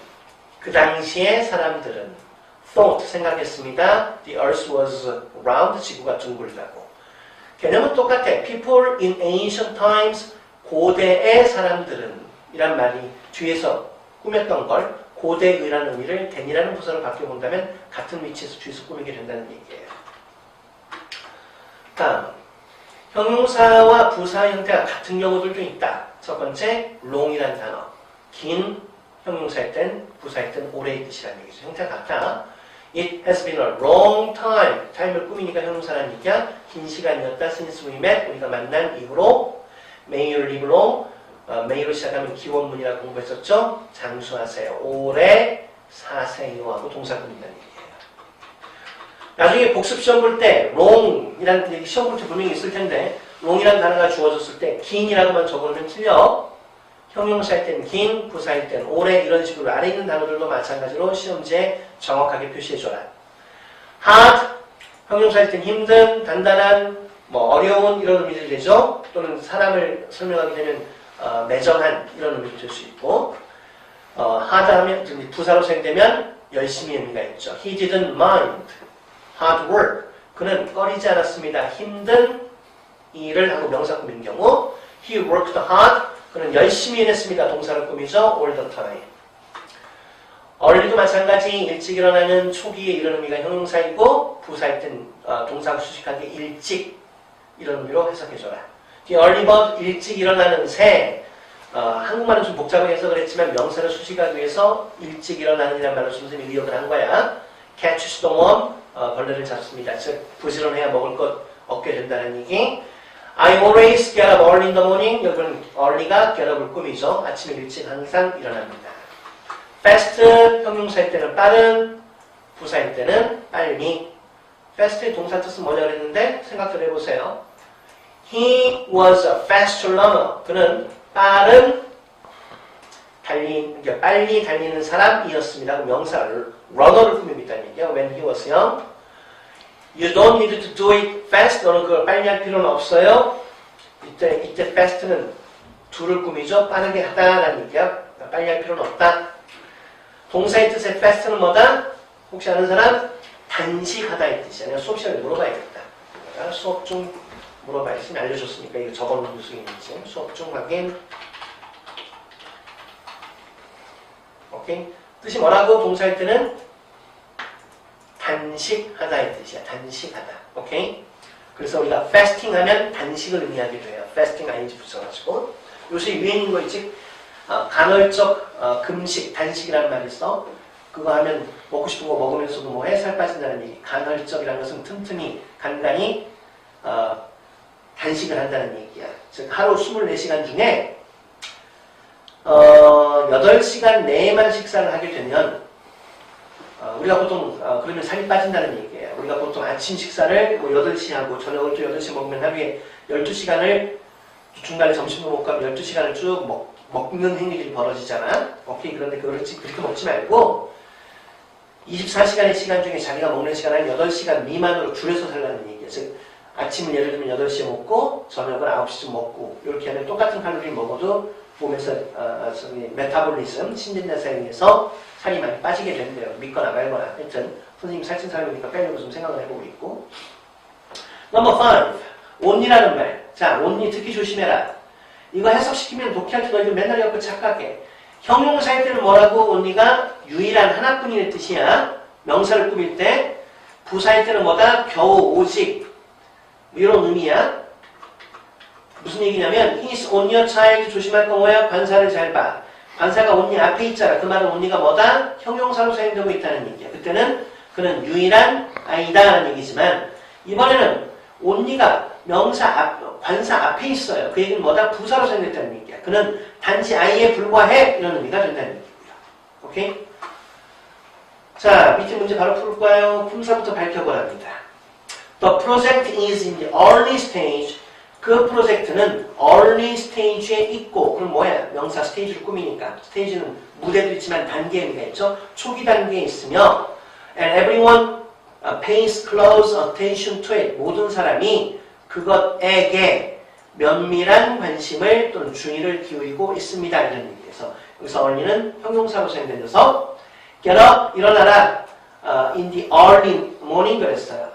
그 당시에 사람들은 thought, 생각했습니다. The earth was round, 지구가 둥글다고. 개념은 똑같아. People in ancient times, 고대의 사람들은 이란 말이 뒤에서 꾸몄던 걸 고대의라는 의미를 then이라는 부사로 바뀌어본다면 같은 위치에서 뒤에서 꾸미게 된다는 얘기예요. 다음, 형용사와 부사 형태가 같은 경우들도 있다. 첫 번째, long이라는 단어. 긴 형용사일 땐, 부사일 땐 오래의 뜻이라는 얘기죠. 형태가 같다. It has been a long time. time을 꾸미니까 형용사라는 얘기야. 긴 시간이었다. since we met. 우리가 만난 이후로. May you live long. may로 시작하면 기원문이라고 공부했었죠. 장수하세요. 오래 사세요 하고 동사 꾸민다는 얘기예요. 나중에 복습 시험 볼 때 long이라는 얘기 시험 볼 때 분명히 있을 텐데 long이라는 단어가 주어졌을 때 긴이라고만 적어놓으면 틀려. 형용사일 땐 긴, 부사일 땐 오래 이런 식으로 아래 있는 단어들도 마찬가지로 시험지에 정확하게 표시해줘라. hard, 형용사일 땐 힘든, 단단한, 어려운 이런 의미들이 되죠. 또는 사람을 설명하게 되면 매정한 이런 의미도 될 수 있고 hard 하면 부사로 사용되면 열심히 의미가 있죠. He didn't mind hard work. 그는 꺼리지 않았습니다. 힘든 일을 하고 명사 꾸민 경우 He worked hard. 그는 열심히 일했습니다. 동사를 꾸미죠. all the time. early도 마찬가지. 일찍 일어나는 초기에 이런 의미가 형용사이고 부사일 땐 동사가 수식하기 일찍 이런 의미로 해석해줘라. The early bird, 일찍 일어나는 새. 한국말은 좀 복잡하게 해석을 했지만 명사를 수식하기 위해서 일찍 일어나는 이란 말로 선생님이 의역을 한 거야. catch the worm, 벌레를 잡습니다. 즉 부지런해야 먹을 것 얻게 된다는 얘기. I always get up early in the morning. 여기는 early가 get up을 꾸미죠. 아침에 일찍 항상 일어납니다. fast, 형용사일 때는 빠른, 부사일 때는 빨리. fast의 동사 뜻은 뭐냐고 그랬는데 생각을 해보세요. He was a fast runner. 그는 빠른 빨리 달리는 사람이었습니다. 명사 runner를 꾸미고 있다는 얘기야. When he was young. You don't need to do it fast. 너는 그걸 빨리 할 필요는 없어요. 이때 fast는 do를 꾸미죠. 빠르게 하다라는 얘기야. 빨리 할 필요는 없다. 동사의 뜻의 fast는 뭐다? 혹시 아는 사람? 단식하다의 뜻이야. 내가 수업 시간에 물어봐야겠다. 내가 수업 중 물어봐야지. 알려줬으니까 이거 적어놓은 무슨 의미인지. 수업 중 확인. 오케이. 뜻이 뭐라고? 동사일 때는 단식하다의 뜻이야. 단식하다. 오케이? 그래서 우리가 fasting 하면 단식을 의미하기도 해요. fasting ing 붙여가지고. 요새 유행인 거 있지? 간헐적 금식, 단식이라는 말이 있어. 그거 하면 먹고 싶은 거 먹으면서도 뭐해? 살 빠진다는 얘기. 간헐적이라는 것은 틈틈이, 간간히 단식을 한다는 얘기야. 즉 하루 24시간 중에 8시간 내에만 식사를 하게 되면 우리가 보통 그러면 살이 빠진다는 얘기예요. 우리가 보통 아침 식사를 8시 하고 저녁을 또 8시 먹으면 하루에 12시간을 중간에 점심도 먹고 하면 12시간을 쭉 먹는 행위들이 벌어지잖아. 오케이. 그런데 그렇게 먹지 말고 24시간의 시간 중에 자기가 먹는 시간을 8시간 미만으로 줄여서 살라는 얘기예요. 즉 아침은 예를 들면 8시에 먹고 저녁은 9시쯤 먹고 이렇게 하면 똑같은 칼로리 먹어도 몸에서 메타볼리즘, 신진대사에 의해서 살이 많이 빠지게 된대요. 믿거나 말거나. 하여튼 선생님 살찐 사람이니까 빼려고 좀 생각을 해보고 있고. 넘버 5. 온리라는 말. 자, 온리 듣기 조심해라. 이거 해석시키면 독해한테 너희들 맨날 옆에 착각해. 형용사일 때는 뭐라고? 온리가 유일한 하나뿐이라는 뜻이야. 명사를 꾸밀 때. 부사일 때는 뭐다? 겨우, 오직. 이런 의미야. 무슨 얘기냐면 He's on your child. 조심할 거 뭐야? 관사를 잘 봐. 관사가 only 앞에 있잖아. 그 말은 only가 뭐다? 형용사로 사용되고 있다는 얘기야. 그때는 그는 유일한 아이다라는 얘기지만 이번에는 only가 명사 관사 앞에 있어요. 그 얘기는 뭐다? 부사로 사용됐다는 얘기야. 그는 단지 아이에 불과해. 이런 의미가 된다는 얘기고요. 오케이? 자, 밑에 문제 바로 풀 거예요. 품사부터 밝혀보랍니다. The project is in the early stage. 그 프로젝트는 early stage에 있고, 그럼 뭐야? 명사 스테이지를 꾸미니까. 스테이지는 무대도 있지만 단계 의미가 있죠. 초기 단계에 있으며 and everyone pays close attention to it. 모든 사람이 그것에게 면밀한 관심을 또는 주의를 기울이고 있습니다. 이런 의미에서 여기서 early는 형용사로 사용되면서 get up, 일어나라. In the early morning 그랬어요.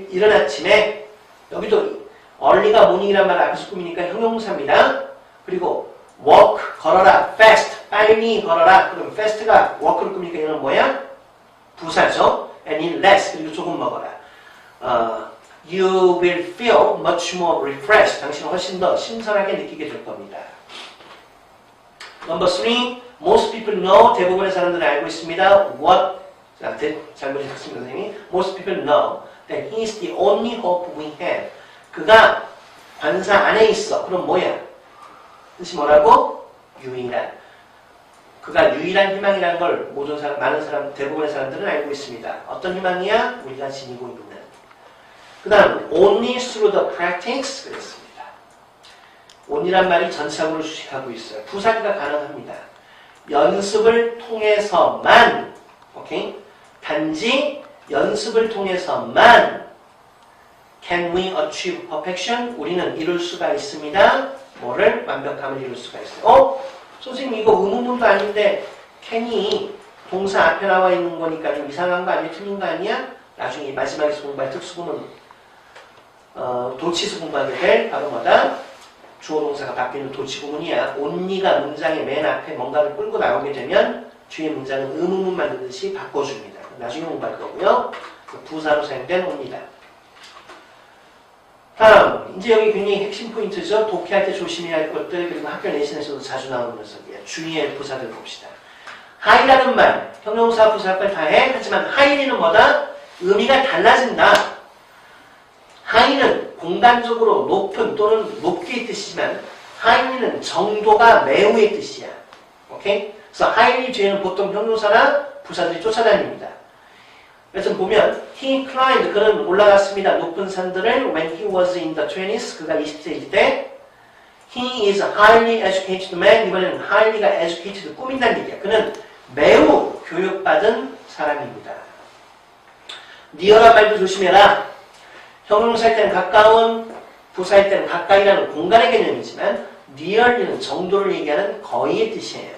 이른 아침에 여기도 early가 morning이란 말을 앞에서 꾸미니까 형용사입니다. 그리고 walk, 걸어라. fast, 빨리 걸어라. 그럼 fast가 walk를 꾸미니까 이거는 뭐야? 부사죠. and eat less, 그리고 조금 먹어라. You will feel much more refreshed. 당신은 훨씬 더 신선하게 느끼게 될 겁니다. Number 3. Most people know. 대부분의 사람들은 알고 있습니다. What? 자, 잘못 읽었습니다, 선생님이. Most people know that he is the only hope we have. 그가 관사 안에 있어. 그럼 뭐야? 뜻이 뭐라고? 유일한. 그가 유일한 희망이라는 걸 모든 사람, 많은 사람, 대부분의 사람들은 알고 있습니다. 어떤 희망이야? 우리가 지니고 있는. 그 다음, only through the practice 그랬습니다. only란 말이 전치사구를 주식하고 있어요. 부사기가 가능합니다. 연습을 통해서만, 오케이? 단지 연습을 통해서만 can we achieve perfection? 우리는 이룰 수가 있습니다. 뭐를? 완벽함을 이룰 수가 있어요. 선생님 이거 의문문도 아닌데 can이 동사 앞에 나와 있는 거니까 좀 이상한 거 아니야? 틀린 거 아니야? 나중에 마지막에서 공부할 특수구문 도치수 공부하게 될 바로 뭐다? 주어 동사가 바뀌는 도치구문이야. only가 문장의 맨 앞에 뭔가를 끌고 나오게 되면 뒤에 문장은 의문문 만드듯이 바꿔줍니다. 나중에 공부할 거고요. 부사로 사용된 only다. 다음, 이제 여기 굉장히 핵심 포인트죠. 독해할 때 조심해야 할 것들, 그리고 학교 내신에서도 자주 나오는 녀석이에요. 주의할 부사들 봅시다. high라는 말, 형용사 부사까지 다 해. 하지만 high는 뭐다? 의미가 달라진다. high는 공간적으로 높은 또는 높게의 뜻이지만 high는 정도가 매우의 뜻이야. 오케이? 그래서 highly 뒤에는 보통 형용사나 부사들이 쫓아다닙니다. 그래서 보면 he climbed, 그는 올라갔습니다. 높은 산들을 when he was in the 20s, 그가 20세일 때 he is a highly educated man. 이번에는 highly가 educated, 꾸민다는 얘기야. 그는 매우 교육받은 사람입니다. near란 말도 조심해라. 형용사일 때는 가까운, 부사일 때는 가까이라는 공간의 개념이지만 near는 정도를 얘기하는 거의의 뜻이에요.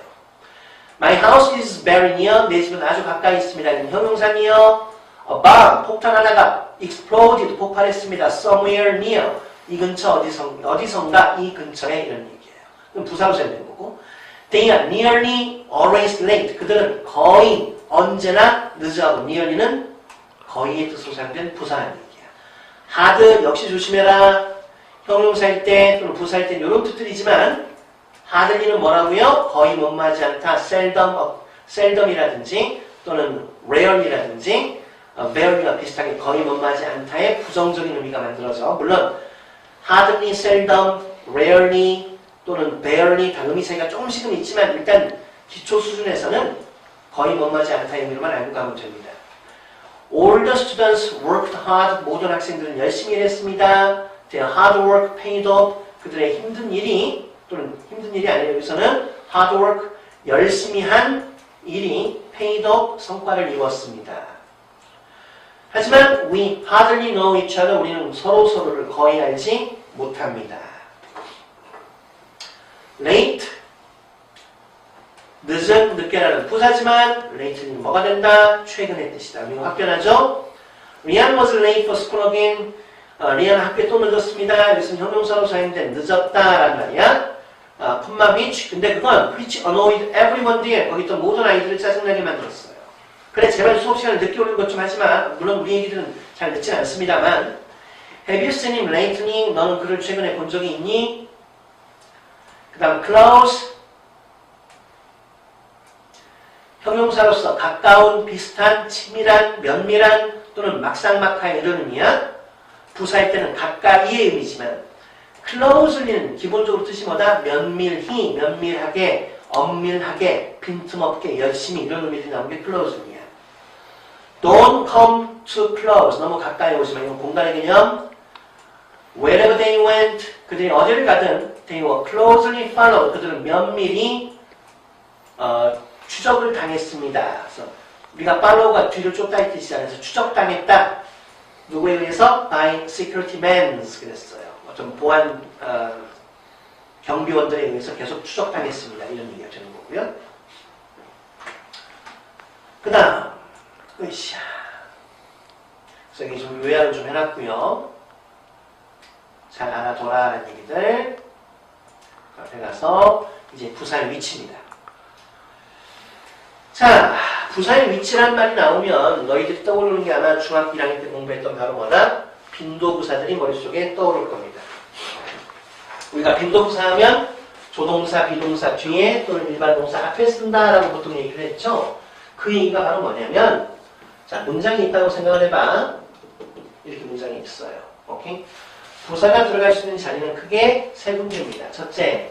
My house is very near. 내 집은 아주 가까이 있습니다. 형용사 near. A bomb, 폭탄 하나가 exploded, 폭발했습니다. Somewhere near. 이 근처 어디선가 이 근처에 이런 얘기예요. 그럼 부사로 사용되는 거고. They are nearly always late. 그들은 거의 언제나 늦어하고 nearly는 거의의 뜻으로 사용된 부사라는 얘기야. hard 역시 조심해라. 형용사일 때 또는 부사일 때 이런 뜻들이지만 hardly는 뭐라고요? 거의 못마지 않다. seldom이라든지 또는 rarely라든지 very가 비슷하게 거의 못마지 않다의 부정적인 의미가 만들어져. 물론 hardly, seldom, rarely 또는 barely 다 의미 차이가 조금씩은 있지만 일단 기초 수준에서는 거의 못마지 않다의 의미로만 알고 가면 됩니다. All the students worked hard. 모든 학생들은 열심히 일했습니다. Their hard work paid off. 그들의 힘든 일이 또는 힘든 일이 아니라 여기서는 hard work, 열심히 한 일이 paid off, 성과를 이뤘습니다. 하지만 we hardly know each other. 우리는 서로를 거의 알지 못합니다. late 늦은, 늦게라는 부사지만 late는 뭐가 된다? 최근의 뜻이다. 이거 확변하죠? Ryan was late for school again. 리안 학교에 또 늦었습니다. 이것은 형용사로 사용된 늦었다라는 말이야. 콤마 which. 근데 그건 which annoyed everyone there. 거기 있던 모든 아이들을 짜증나게 만들었어요. 그래, 제발 수업 시간에 늦게 오는 것 좀 하지 마. 물론 우리 애기들은 잘 늦진 않습니다만. Have you seen him lately? 너는 그를 최근에 본 적이 있니? 그 다음 close. 형용사로서 가까운, 비슷한, 치밀한, 면밀한 또는 막상막하에 이르는 의미야. 부사일 때는 가까이의 의미지만 closely는 기본적으로 뜻이 뭐다? 면밀히, 면밀하게, 엄밀하게, 빈틈없게, 열심히 이런 의미들이 나오는 게 closely야. Don't come too close. 너무 가까이 오지 마. 이건 공간의 개념. Wherever they went. 그들이 어디를 가든 they were closely followed. 그들은 면밀히 추적을 당했습니다. 그래서 우리가 follow가 뒤를 쫓다 이 뜻이잖아요. 그래서 추적당했다. 누구에 의해서? By security men. 그랬어요. 어떤 보안 경비원들에 의해서 계속 추적당했습니다. 이런 얘기가 되는 거고요. 그 다음 으쌰. 그래서 여기 좀 요약을 좀 해놨고요. 잘 알아둬라라는 얘기들. 앞에 가서 이제 부사의 위치입니다. 자, 부사의 위치란 말이 나오면 너희들이 떠오르는 게 아마 중학교 1학년 때 공부했던 바로 뭐다? 빈도부사들이 머릿속에 떠오를 겁니다. 우리가 빈도부사 하면 조동사, 비동사 뒤에 또는 일반 동사 앞에 쓴다라고 보통 얘기를 했죠. 그 얘기가 바로 뭐냐면 자, 문장이 있다고 생각을 해봐. 이렇게 문장이 있어요. 오케이? 부사가 들어갈 수 있는 자리는 크게 세 군데입니다. 첫째,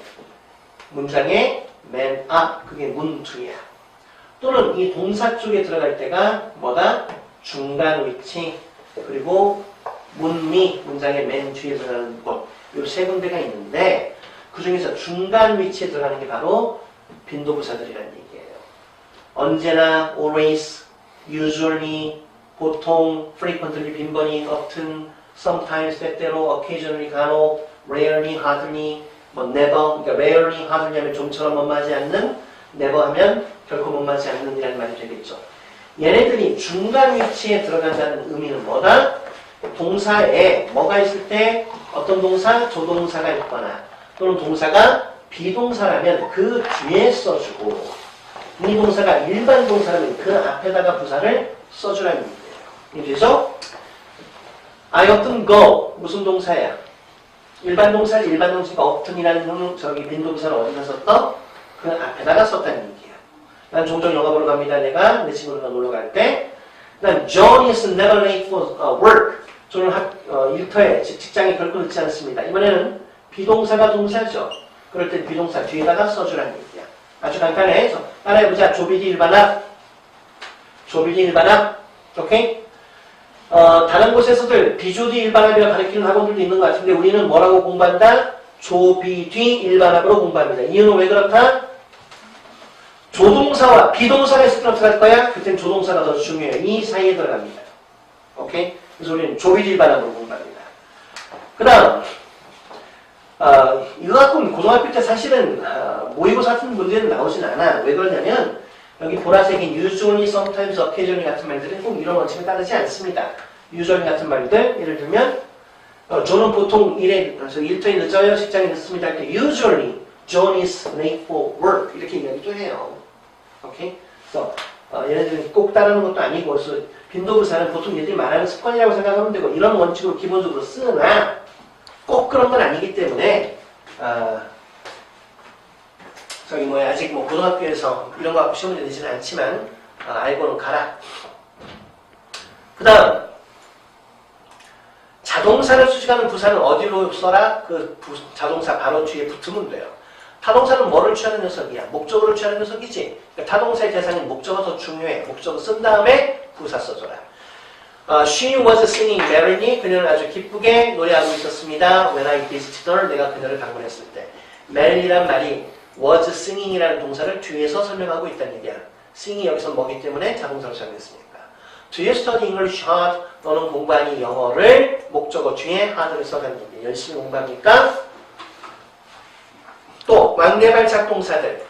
문장의 맨 앞, 그게 문 뒤야. 또는 이 동사 쪽에 들어갈 때가 뭐다? 중간 위치, 그리고 문미, 문장의 맨 뒤에 들어가는 곳. 이 세 군데가 있는데 그 중에서 중간 위치에 들어가는 게 바로 빈도부사들이라는 얘기예요. 언제나, always, usually, 보통, frequently, 빈번히, often, sometimes, 때때로, occasionally, 간혹, rarely, hardly, 뭐 never, 그러니까 rarely, hardly 하면 좀처럼 못마지 않는, never 하면 결코 못마지 않는 이라는 말이 되겠죠. 얘네들이 중간 위치에 들어간다는 의미는 뭐다? 동사에 뭐가 있을 때 어떤 동사? 조동사가 있거나 또는 동사가 비동사라면 그 뒤에 써주고 이 동사가 일반 동사라면 그 앞에다가 부사를 써주라는 얘기예요. 이해되죠? I often go. 무슨 동사야? 일반 동사를 일반 동사가 often이라는 저기 빈동사를 어디다 썼다? 그 앞에다가 썼다는 얘기야. 난 종종 영화 보러 갑니다. 내가 내 친구들과 놀러 갈 때. 난 John is never late for work. 저는 일터에 직장에 결코 늦지 않습니다. 이번에는 비동사가 동사죠. 그럴 때 비동사 뒤에다가 써주라는 얘기야. 아주 간단해. 따라해보자. 조비디 일반합. 조비디 일반합. 오케이? 다른 곳에서들 비조디 일반합이라 가르치는 학원들도 있는 것 같은데 우리는 뭐라고 공부한다? 조비디 일반합으로 공부합니다. 이유는 왜 그렇다? 조동사와 비동사가 있을 때 어떻게 할 거야? 그때는 조동사가 더 중요해요. 이 사이에 들어갑니다. 오케이? 그래서 우리는 조비디 일반합으로 공부합니다. 그 다음 이거 갖고는 고등학교 때 사실은 모의고사 같은 문제는 나오진 않아. 왜 그러냐면 여기 보라색인 usually, sometimes, occasionally 같은 말들은 꼭 이런 원칙을 따르지 않습니다. usually 같은 말들 예를 들면 저는 보통 일터에 늦어요. 직장에 늦습니다. 할 때 usually John is late for work 이렇게 이야기도 해요. 오케이? 그래서 얘네들은 꼭 따르는 것도 아니고 그래서 빈도부사는 보통 얘들이 말하는 습관이라고 생각하면 되고 이런 원칙으로 기본적으로 쓰나 꼭 그런 건 아니기 때문에 아직 고등학교에서 이런 거 갖고 시험을 내지는 않지만 알고는 가라. 그 다음 자동사를 수식하는 부사는 어디로 써라? 그 자동사 바로 뒤에 붙으면 돼요. 타동사는 뭐를 취하는 녀석이야? 목적어를 취하는 녀석이지. 그러니까 타동사의 대상인 목적어가 더 중요해. 목적어 쓴 다음에 부사 써줘라. She was singing merrily. 그녀는 아주 기쁘게 노래하고 있었습니다. When I visited her. 내가 그녀를 방문했을 때. merrily란 말이 was singing이라는 동사를 뒤에서 설명하고 있다는 얘기야. sing이 여기서 뭐기 때문에 자동사로 사용했으니까. Do you study English hard? 너는 공부하니 영어를 목적어 뒤에 hard를 써가는 겁니다. 열심히 공부합니까? 또 왕래발작 동사들.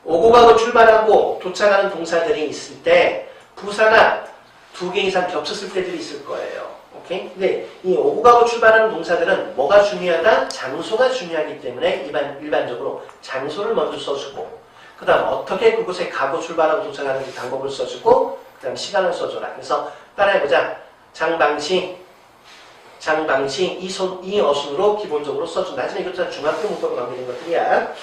오고 가고 출발하고 도착하는 동사들이 있을 때 부사가 2개 이상 겹쳤을 때들이 있을 거예요. 오케이? 근데 이 오고 가고 출발하는 동사들은 뭐가 중요하다? 장소가 중요하기 때문에 일반적으로 장소를 먼저 써주고 그 다음 어떻게 그곳에 가고 출발하고 도착하는지 방법을 써주고 그 다음 시간을 써줘라. 그래서 따라해보자. 장방시 이 어순으로 기본적으로 써준다. 하지만 이것도 다 중학교 문법으로 나오는 것들이야.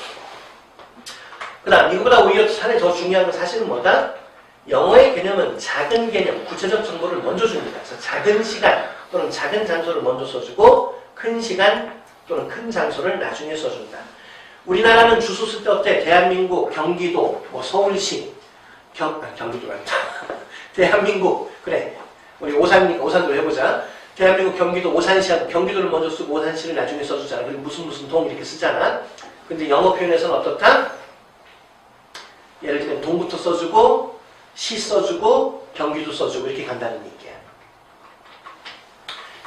그 다음 이거보다 오히려 사실 더 중요한 건 사실은 뭐다? 영어의 개념은 작은 개념, 구체적 정보를 먼저 줍니다. 그래서 작은 시간 또는 작은 장소를 먼저 써주고 큰 시간 또는 큰 장소를 나중에 써준다. 우리나라는 주소 쓸 때 어때? 대한민국, 경기도, 뭐 서울시, 경기도가 아니다. 대한민국, 그래. 우리 오산도 해보자. 대한민국 경기도 오산시, 경기도를 먼저 쓰고 오산시를 나중에 써주잖아. 그리고 무슨 동 이렇게 쓰잖아. 근데 영어 표현에서는 어떻다? 예를 들면 동부터 써주고 시 써주고 경기도 써주고 이렇게 간다는 얘기야.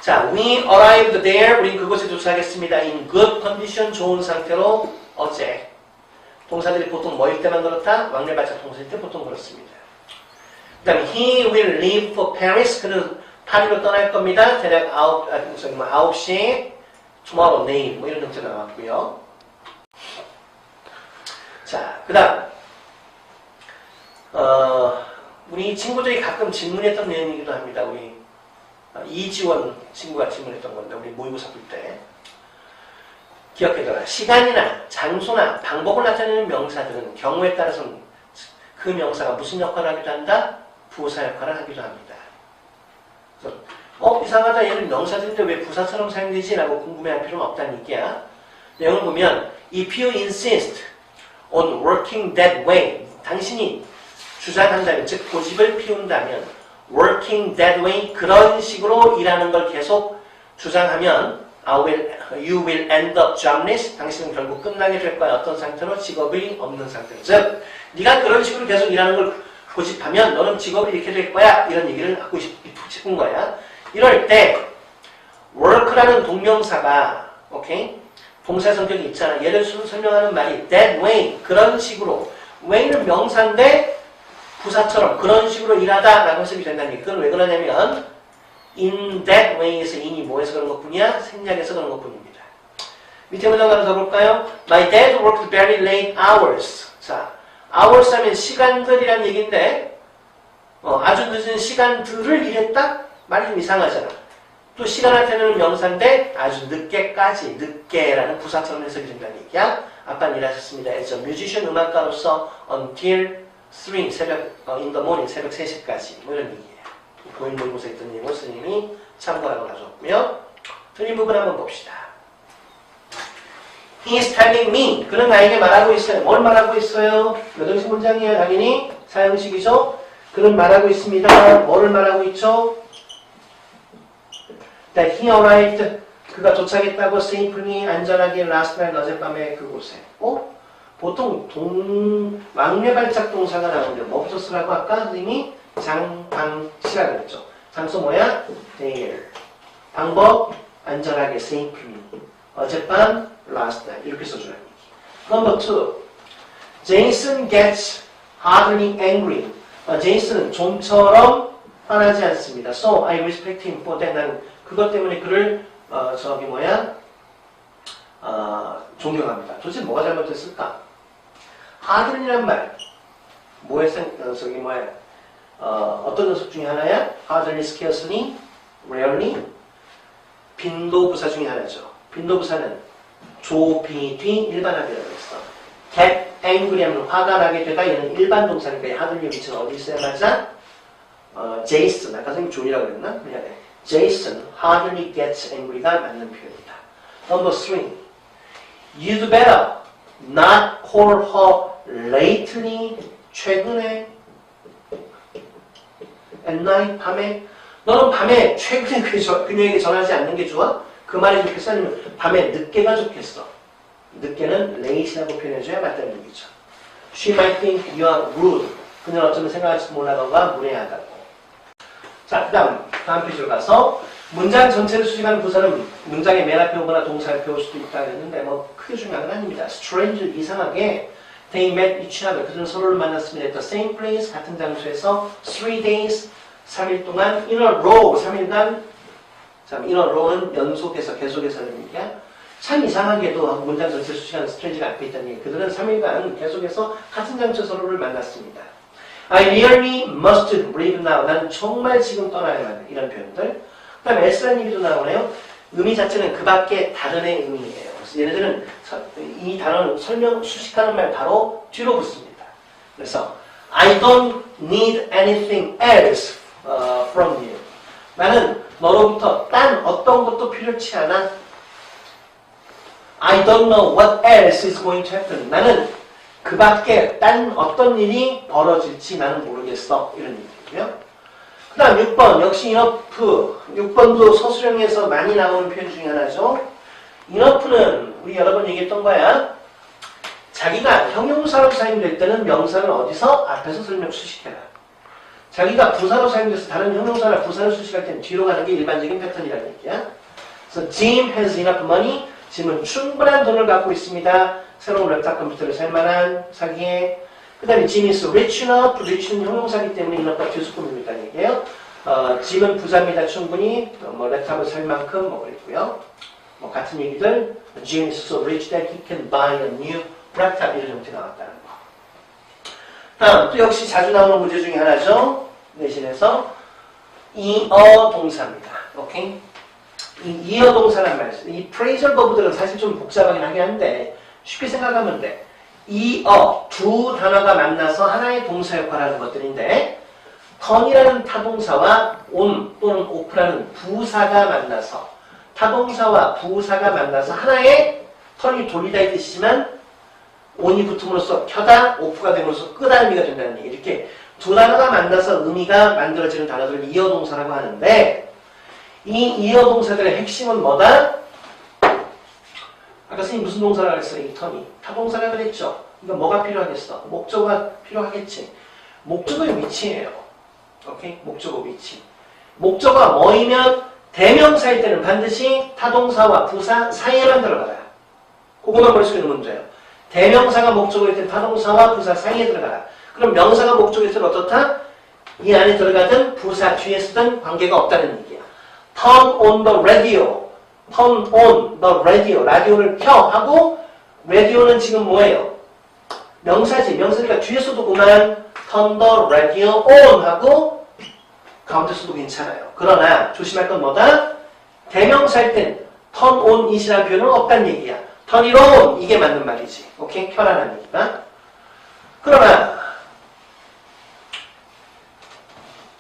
자, we arrived there. 우린 그곳에 도착했습니다. In good condition. 좋은 상태로 어제. 동사들이 보통 뭐일 때만 그렇다? 왕래발작 동사일 때 보통 그렇습니다. 그 다음에 he will leave for Paris. 그는 파리로 떠날 겁니다. 대략 9시에 tomorrow, 내일 뭐 이런 형태 나왔고요. 자, 그 다음 우리 친구들이 가끔 질문했던 내용이기도 합니다. 우리 이지원 친구가 질문했던 건데 우리 모의고사 볼 때 기억해둬라. 시간이나 장소나 방법을 나타내는 명사들은 경우에 따라서는 그 명사가 무슨 역할을 하기도 한다? 부사 역할을 하기도 합니다. 그래서 이상하다. 얘는 명사들인데 왜 부사처럼 사용되지? 라고 궁금해할 필요는 없다는 얘기야. 내용을 보면 If you insist on working that way, 당신이 주장한다면, 즉 고집을 피운다면 working that way, 그런 식으로 일하는 걸 계속 주장하면 you will end up jobless, 당신은 결국 끝나게 될 거야. 어떤 상태로? 직업이 없는 상태로. 즉 네가 그런 식으로 계속 일하는 걸 고집하면 너는 직업이 이렇게 될 거야. 이런 얘기를 하고 싶은 거야. 이럴 때 work라는 동명사가 오케이? 동사 성격이 있잖아. 예를 들어서 설명하는 말이 that way, 그런 식으로. way는 명사인데 부사처럼 그런 식으로 일하다 라고 해석이 된다는 얘기. 그건 왜 그러냐면 in that way에서 in이 뭐에서 그런 것뿐이야? 생략에서 그런 것뿐입니다. 밑에 문장 하나 더 볼까요? My dad worked very late hours. 자, hours 하면 시간들이란 얘기인데 아주 늦은 시간들을 일했다? 말이 좀 이상하잖아. 또 시간한테는 명사인데 아주 늦게까지, 늦게라는 부사처럼 해석이 된다는 얘기야. 아빠는 일하셨습니다. As a musician, 음악가로서 until 3, 새벽, in the morning, 새벽 3시까지. 뭐 이런 얘기예요. 고인 모의고사에 있던 내용을 스님이 참고라고 놔줬고요. 틀린 부분 한번 봅시다. He is telling me. 그는 나에게 말하고 있어요. 뭘 말하고 있어요? 몇 형식 문장이에요? 당연히 사형식이죠. 그는 말하고 있습니다. 뭐를 말하고 있죠? That he arrived. 그가 도착했다고 safely, 안전하게 last night, 어젯밤에 그곳에. 보통 왕래발작 동사가 나오는데 뭐부터 쓰라고 아까 선생님이 장방시라고 그랬죠. 장소 뭐야? there. 방법 안전하게 safely. 어젯밤 last night 이렇게 써주라는 얘기. Number 2. Jason gets hardly angry. 제이슨은 좀처럼 화나지 않습니다. So I respect him for that. 나는 그것 때문에 그를 존경합니다. 도대체 뭐가 잘못됐을까? hardly란 말 어떤 녀석 중에 하나야? hardly, scarcely, rarely 빈도부사 중에 하나죠. 빈도부사는 조, 비, 뒤 일반하게라고 했어. get angry 하면 화가 나게 되다. 얘는 일반 동사니까 hardly 위치는 어디 있어야 맞아? Jason, 아까 선생님 존이라고 그랬나? 미안해. Jason hardly gets angry가 맞는 표현이다. Number 3. You'd better not call her lately. 최근에. At night, 밤에. 너는 밤에 최근에 그녀에게 전하지 않는 게 좋아? 그 말이 좋겠어? 아니면 밤에 늦게가 좋겠어? 늦게는 late라고 표현해줘야 맞다는 얘기죠. She might think you are rude. 그녀는 어쩌면 생각할지 몰라던가 무례하다고. 자, 다음 페이지로 가서 문장 전체를 수식하는 부사는 문장의 맨 앞에 오거나 동사를 배울 수도 있다 했는데 뭐 크게 중요한 건 아닙니다. Strange, 이상하게 They met each other. 그들은 서로를 만났습니다. At the same place, 같은 장소에서 3 days, 3일 동안 in a row, 3일간 in a row는 연속해서 계속해서는 얘기야. 참 이상하게도 문장 전체 수식하는 strange가 앞에 있다는 얘기. 그들은 3일간 계속해서 같은 장소에서 서로를 만났습니다. I really must leave now. 나는 정말 지금 떠나야만 해. 이런 표현들. 그 다음에 S라는 얘기도 나오네요. 의미 자체는 그 밖에 다른의 의미예요. 그래서 얘네들은 이 단어는 설명, 수식하는 말 바로 뒤로 붙습니다. 그래서 I don't need anything else from you. 나는 너로부터 딴 어떤 것도 필요치 않아. I don't know what else is going to happen. 나는 그 밖에 딴 어떤 일이 벌어질지 나는 모르겠어. 이런 얘기고요. 그 다음 6번 역시 enough. 6번도 서술형에서 많이 나오는 표현 중에 하나죠. enough는 우리 여러 번 얘기했던 거야. 자기가 형용사로 사용될 때는 명사를 어디서? 앞에서 설명 수식해라. 자기가 부사로 사용돼서 다른 형용사나 부사를 수식할 때는 뒤로 가는 게 일반적인 패턴이라는 얘기야. 그래서 Jim has enough money. 짐은 충분한 돈을 갖고 있습니다. 새로운 랩탑 컴퓨터를 살 만한 사기에. 그 다음에 Jim is rich enough. rich는 형용사이기 때문에 enough가 뒤수품입니다는 얘기예요. 짐은 부자입니다. 충분히. 랩탑을 살 만큼 그랬고요. 같은 얘기들. Jim is so rich that he can buy a new 랩탑. 이런 형태 나왔다는 거. 다음 또 역시 자주 나오는 문제 중에 하나죠. 내신에서 이어 동사입니다. 오케이? 이 이어 동사란 말이죠. 이 프레이절 버브들은 사실 좀 복잡하긴 하긴 한데 쉽게 생각하면 돼. 이어 두 단어가 만나서 하나의 동사 역할을 하는 것들인데 턴이라는 타동사와 on 또는 off라는 부사가 만나서 타동사와 부사가 만나서 하나의 턴이 돌리다 이 뜻이지만 on이 붙음으로써 켜다, off가 됨으로써 끄다 의미가 된다는 얘기. 이렇게 두 단어가 만나서 의미가 만들어지는 단어들을 이어 동사라고 하는데 이 이어 동사들의 핵심은 뭐다? 아까 선생님 무슨 동사라고 했어요? 이 턴이. 타동사라고 그랬죠? 이거 뭐가 필요하겠어? 목적어가 필요하겠지. 목적어의 위치예요. 오케이? 목적어 위치. 목적어가 뭐이면 대명사일 때는 반드시 타동사와 부사 사이에만 들어가라. 그것만 볼 수 있는 문제예요. 대명사가 목적어일 때는 타동사와 부사 사이에 들어가라. 그럼 명사가 목적일 때는 어떻다? 이 안에 들어가든 부사 뒤에 쓰든 관계가 없다는 얘기야. Turn on the radio. Turn on the radio. 라디오를 켜 하고 radio는 지금 뭐예요? 명사지. 명사니까 뒤에서도 그만 turn the radio on 하고 가운데서도 괜찮아요. 그러나 조심할 건 뭐다? 대명사일 땐 turn on it이라는 표현은 없다는 얘기야. turn it on 이게 맞는 말이지. 오케이? 켜라는 얘기가. 그러나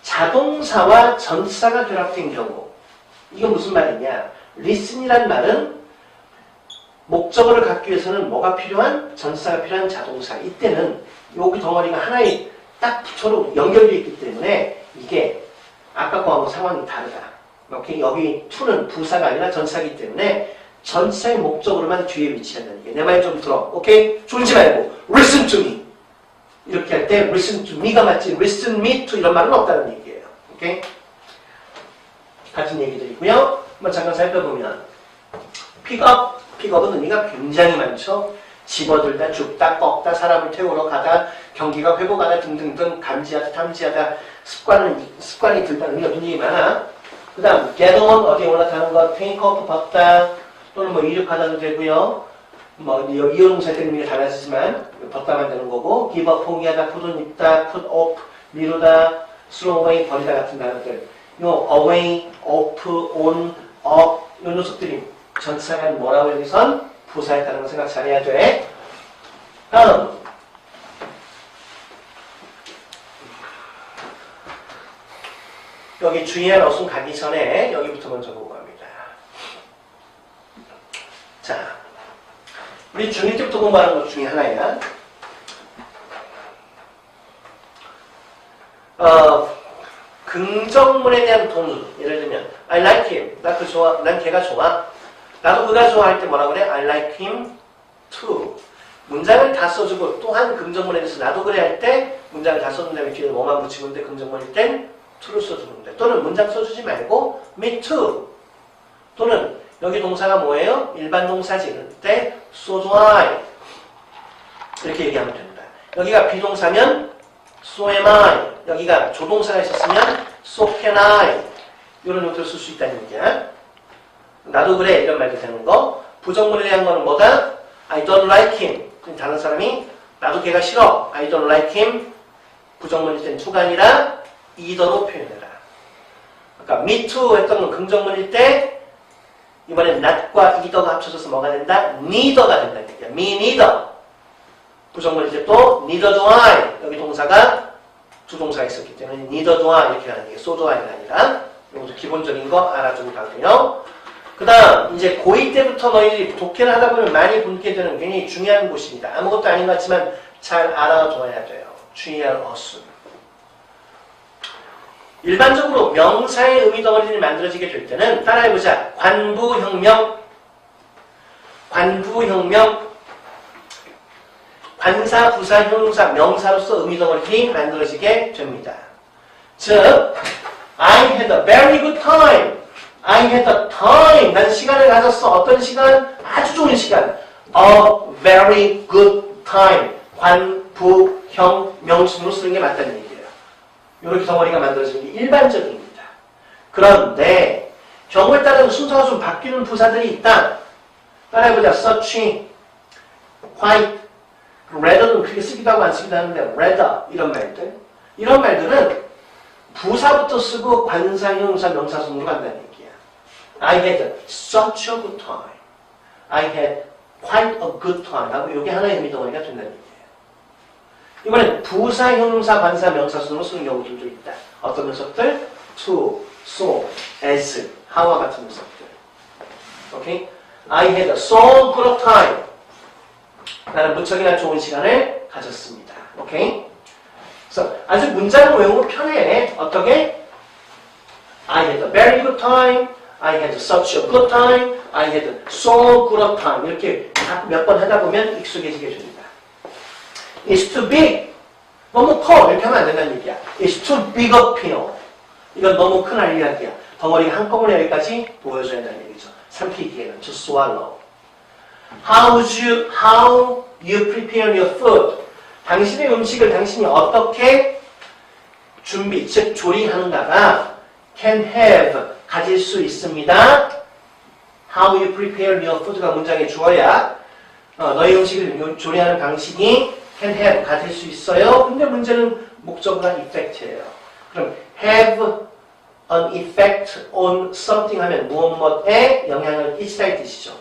자동사와 전사가 결합된 경우 이건 무슨 말이냐? listen이란 말은 목적어를 갖기 위해서는 뭐가 필요한? 전사가 필요한 자동사. 이때는 여기 덩어리가 하나의 딱 서로 연결되어 있기 때문에 이게 아까 거하고 상황이 다르다. 오케이? 여기 to는 부사가 아니라 전사이기 때문에 전사의 목적으로만 뒤에 위치한다는 게. 내 말 좀 들어. 오케이? 졸지 말고 listen to me. 이렇게 할 때 listen to me가 맞지 listen me to 이런 말은 없다는 얘기예요. 오케이? 같은 얘기들이고요. 한번 잠깐 살펴보면 픽업은 의미가 굉장히 많죠. 집어들다, 줍다, 꺾다, 사람을 태우러 가다, 경기가 회복하다 등등등 감지하다, 탐지하다, 습관이 들다 의미가 굉장히 많아. 그 다음 get on 어디에 올라타는 것, take off 벗다 또는 뭐 이륙하다도 되고요. 뭐 이어동사 때는 의미가 달라지지만 벗다 만드는 거고 give up 포기하다, put on 입다, put off 미루다, throw away 버리다 같은 단어들. 요 away, off, on, up 이 녀석들이 전치사가 뭐라고 여기선 부사했다는 거 생각 잘해야 돼. 다음 여기 주의할 어순 가기 전에 여기부터 먼저 보고 갑니다. 자, 우리 중1 때부터 공부하는 것 중에 하나야. 긍정문에 대한 동의. 예를 들면 I like him. 나 그 좋아. 난 걔가 좋아. 나도 그가 좋아할 때 뭐라 그래? I like him too. 문장을 다 써주고 또한 긍정문에 대해서 나도 그래 할 때 문장을 다 써준 다음에 뒤에 뭐만 붙이면 돼. 긍정문일 땐 to를 써주면 돼. 또는 문장 써주지 말고 me too. 또는 여기 동사가 뭐예요? 일반 동사지. 그때 so do I. 이렇게 얘기하면 됩니다. 여기가 비동사면 so am I. 여기가 조동사가 있었으면 so can I. 이런 형태로 쓸 수 있다는 얘기야. 나도 그래 이런 말도 되는 거. 부정문에 대한 거는 뭐다? I don't like him. 다른 사람이 나도 걔가 싫어. I don't like him. 부정문일 땐 to가 아니라 either로 표현해라. 그러니까 me too 했던 건 긍정문일 때 이번엔 not과 either가 합쳐져서 뭐가 된다? neither가 된다는 얘기야. me neither. 부정문일 때 또 neither do I. 여기 동사가 두 동사가 있었기 때문에 neither do I 이렇게 하는 게 so do I가 아니라 이것도 기본적인 거 알아두고 가고요. 그 다음 이제 고2 때부터 너희들이 독해를 하다 보면 많이 붙게 되는 굉장히 중요한 곳입니다. 아무것도 아닌 것 같지만 잘 알아둬야 돼요. 주의할 어순. 일반적으로 명사의 의미 덩어리를 만들어지게 될 때는 따라해보자. 관부혁명, 관사, 부사, 형용사, 명사로서 의미 덩어리들이 만들어지게 됩니다. 즉, I had a very good time. I had a time. 난 시간을 가졌어. 어떤 시간? 아주 좋은 시간. A very good time. 관, 부, 형, 명칭으로 쓰는 게 맞다는 얘기예요. 이렇게 덩어리가 만들어지는 게 일반적입니다. 그런데 경우에 따라서 순서가 좀 바뀌는 부사들이 있다. 따라해보자. such, quite, rather는 그렇게 쓰기도 하고 안 쓰기도 하는데 rather 이런 말들. 이런 말들은 부사부터 쓰고 관사, 형용사, 명사순으로 간다는 얘기야. I had such a good time. I had quite a good time. 하고 이게 하나의 의미 덩어리가 된다는 얘기예요. 이번엔 부사, 형용사, 관사, 명사순으로 쓰는 경우들도 있다. 어떤 녀석들? to, so, as, how와 같은 녀석들. 오케이? I had a so good a time. 나는 무척이나 좋은 시간을 가졌습니다. 오케이? 그래서 아주 문장을 외우면 편해. 어떻게? I had a very good time. I had such a good time. I had so good a time. 이렇게 몇 번 하다 보면 익숙해지게 됩니다. It's too big. 너무 커. 이렇게 하면 안 된다는 얘기야. It's too big a pill. 이건 너무 큰 알약이야. 덩어리가 한꺼번에 여기까지 보여줘야 한다는 얘기죠. 삼키기에는 to swallow. How you prepare your food. 당신의 음식을 당신이 어떻게 준비, 즉 조리하는가가 can have, 가질 수 있습니다. How you prepare your food가 문장의 주어야. 너의 음식을 조리하는 방식이 can have, 가질 수 있어요. 근데 문제는 목적어가 effect예요. 그럼 have an effect on something 하면 무엇에 영향을 끼치다 이 뜻이죠.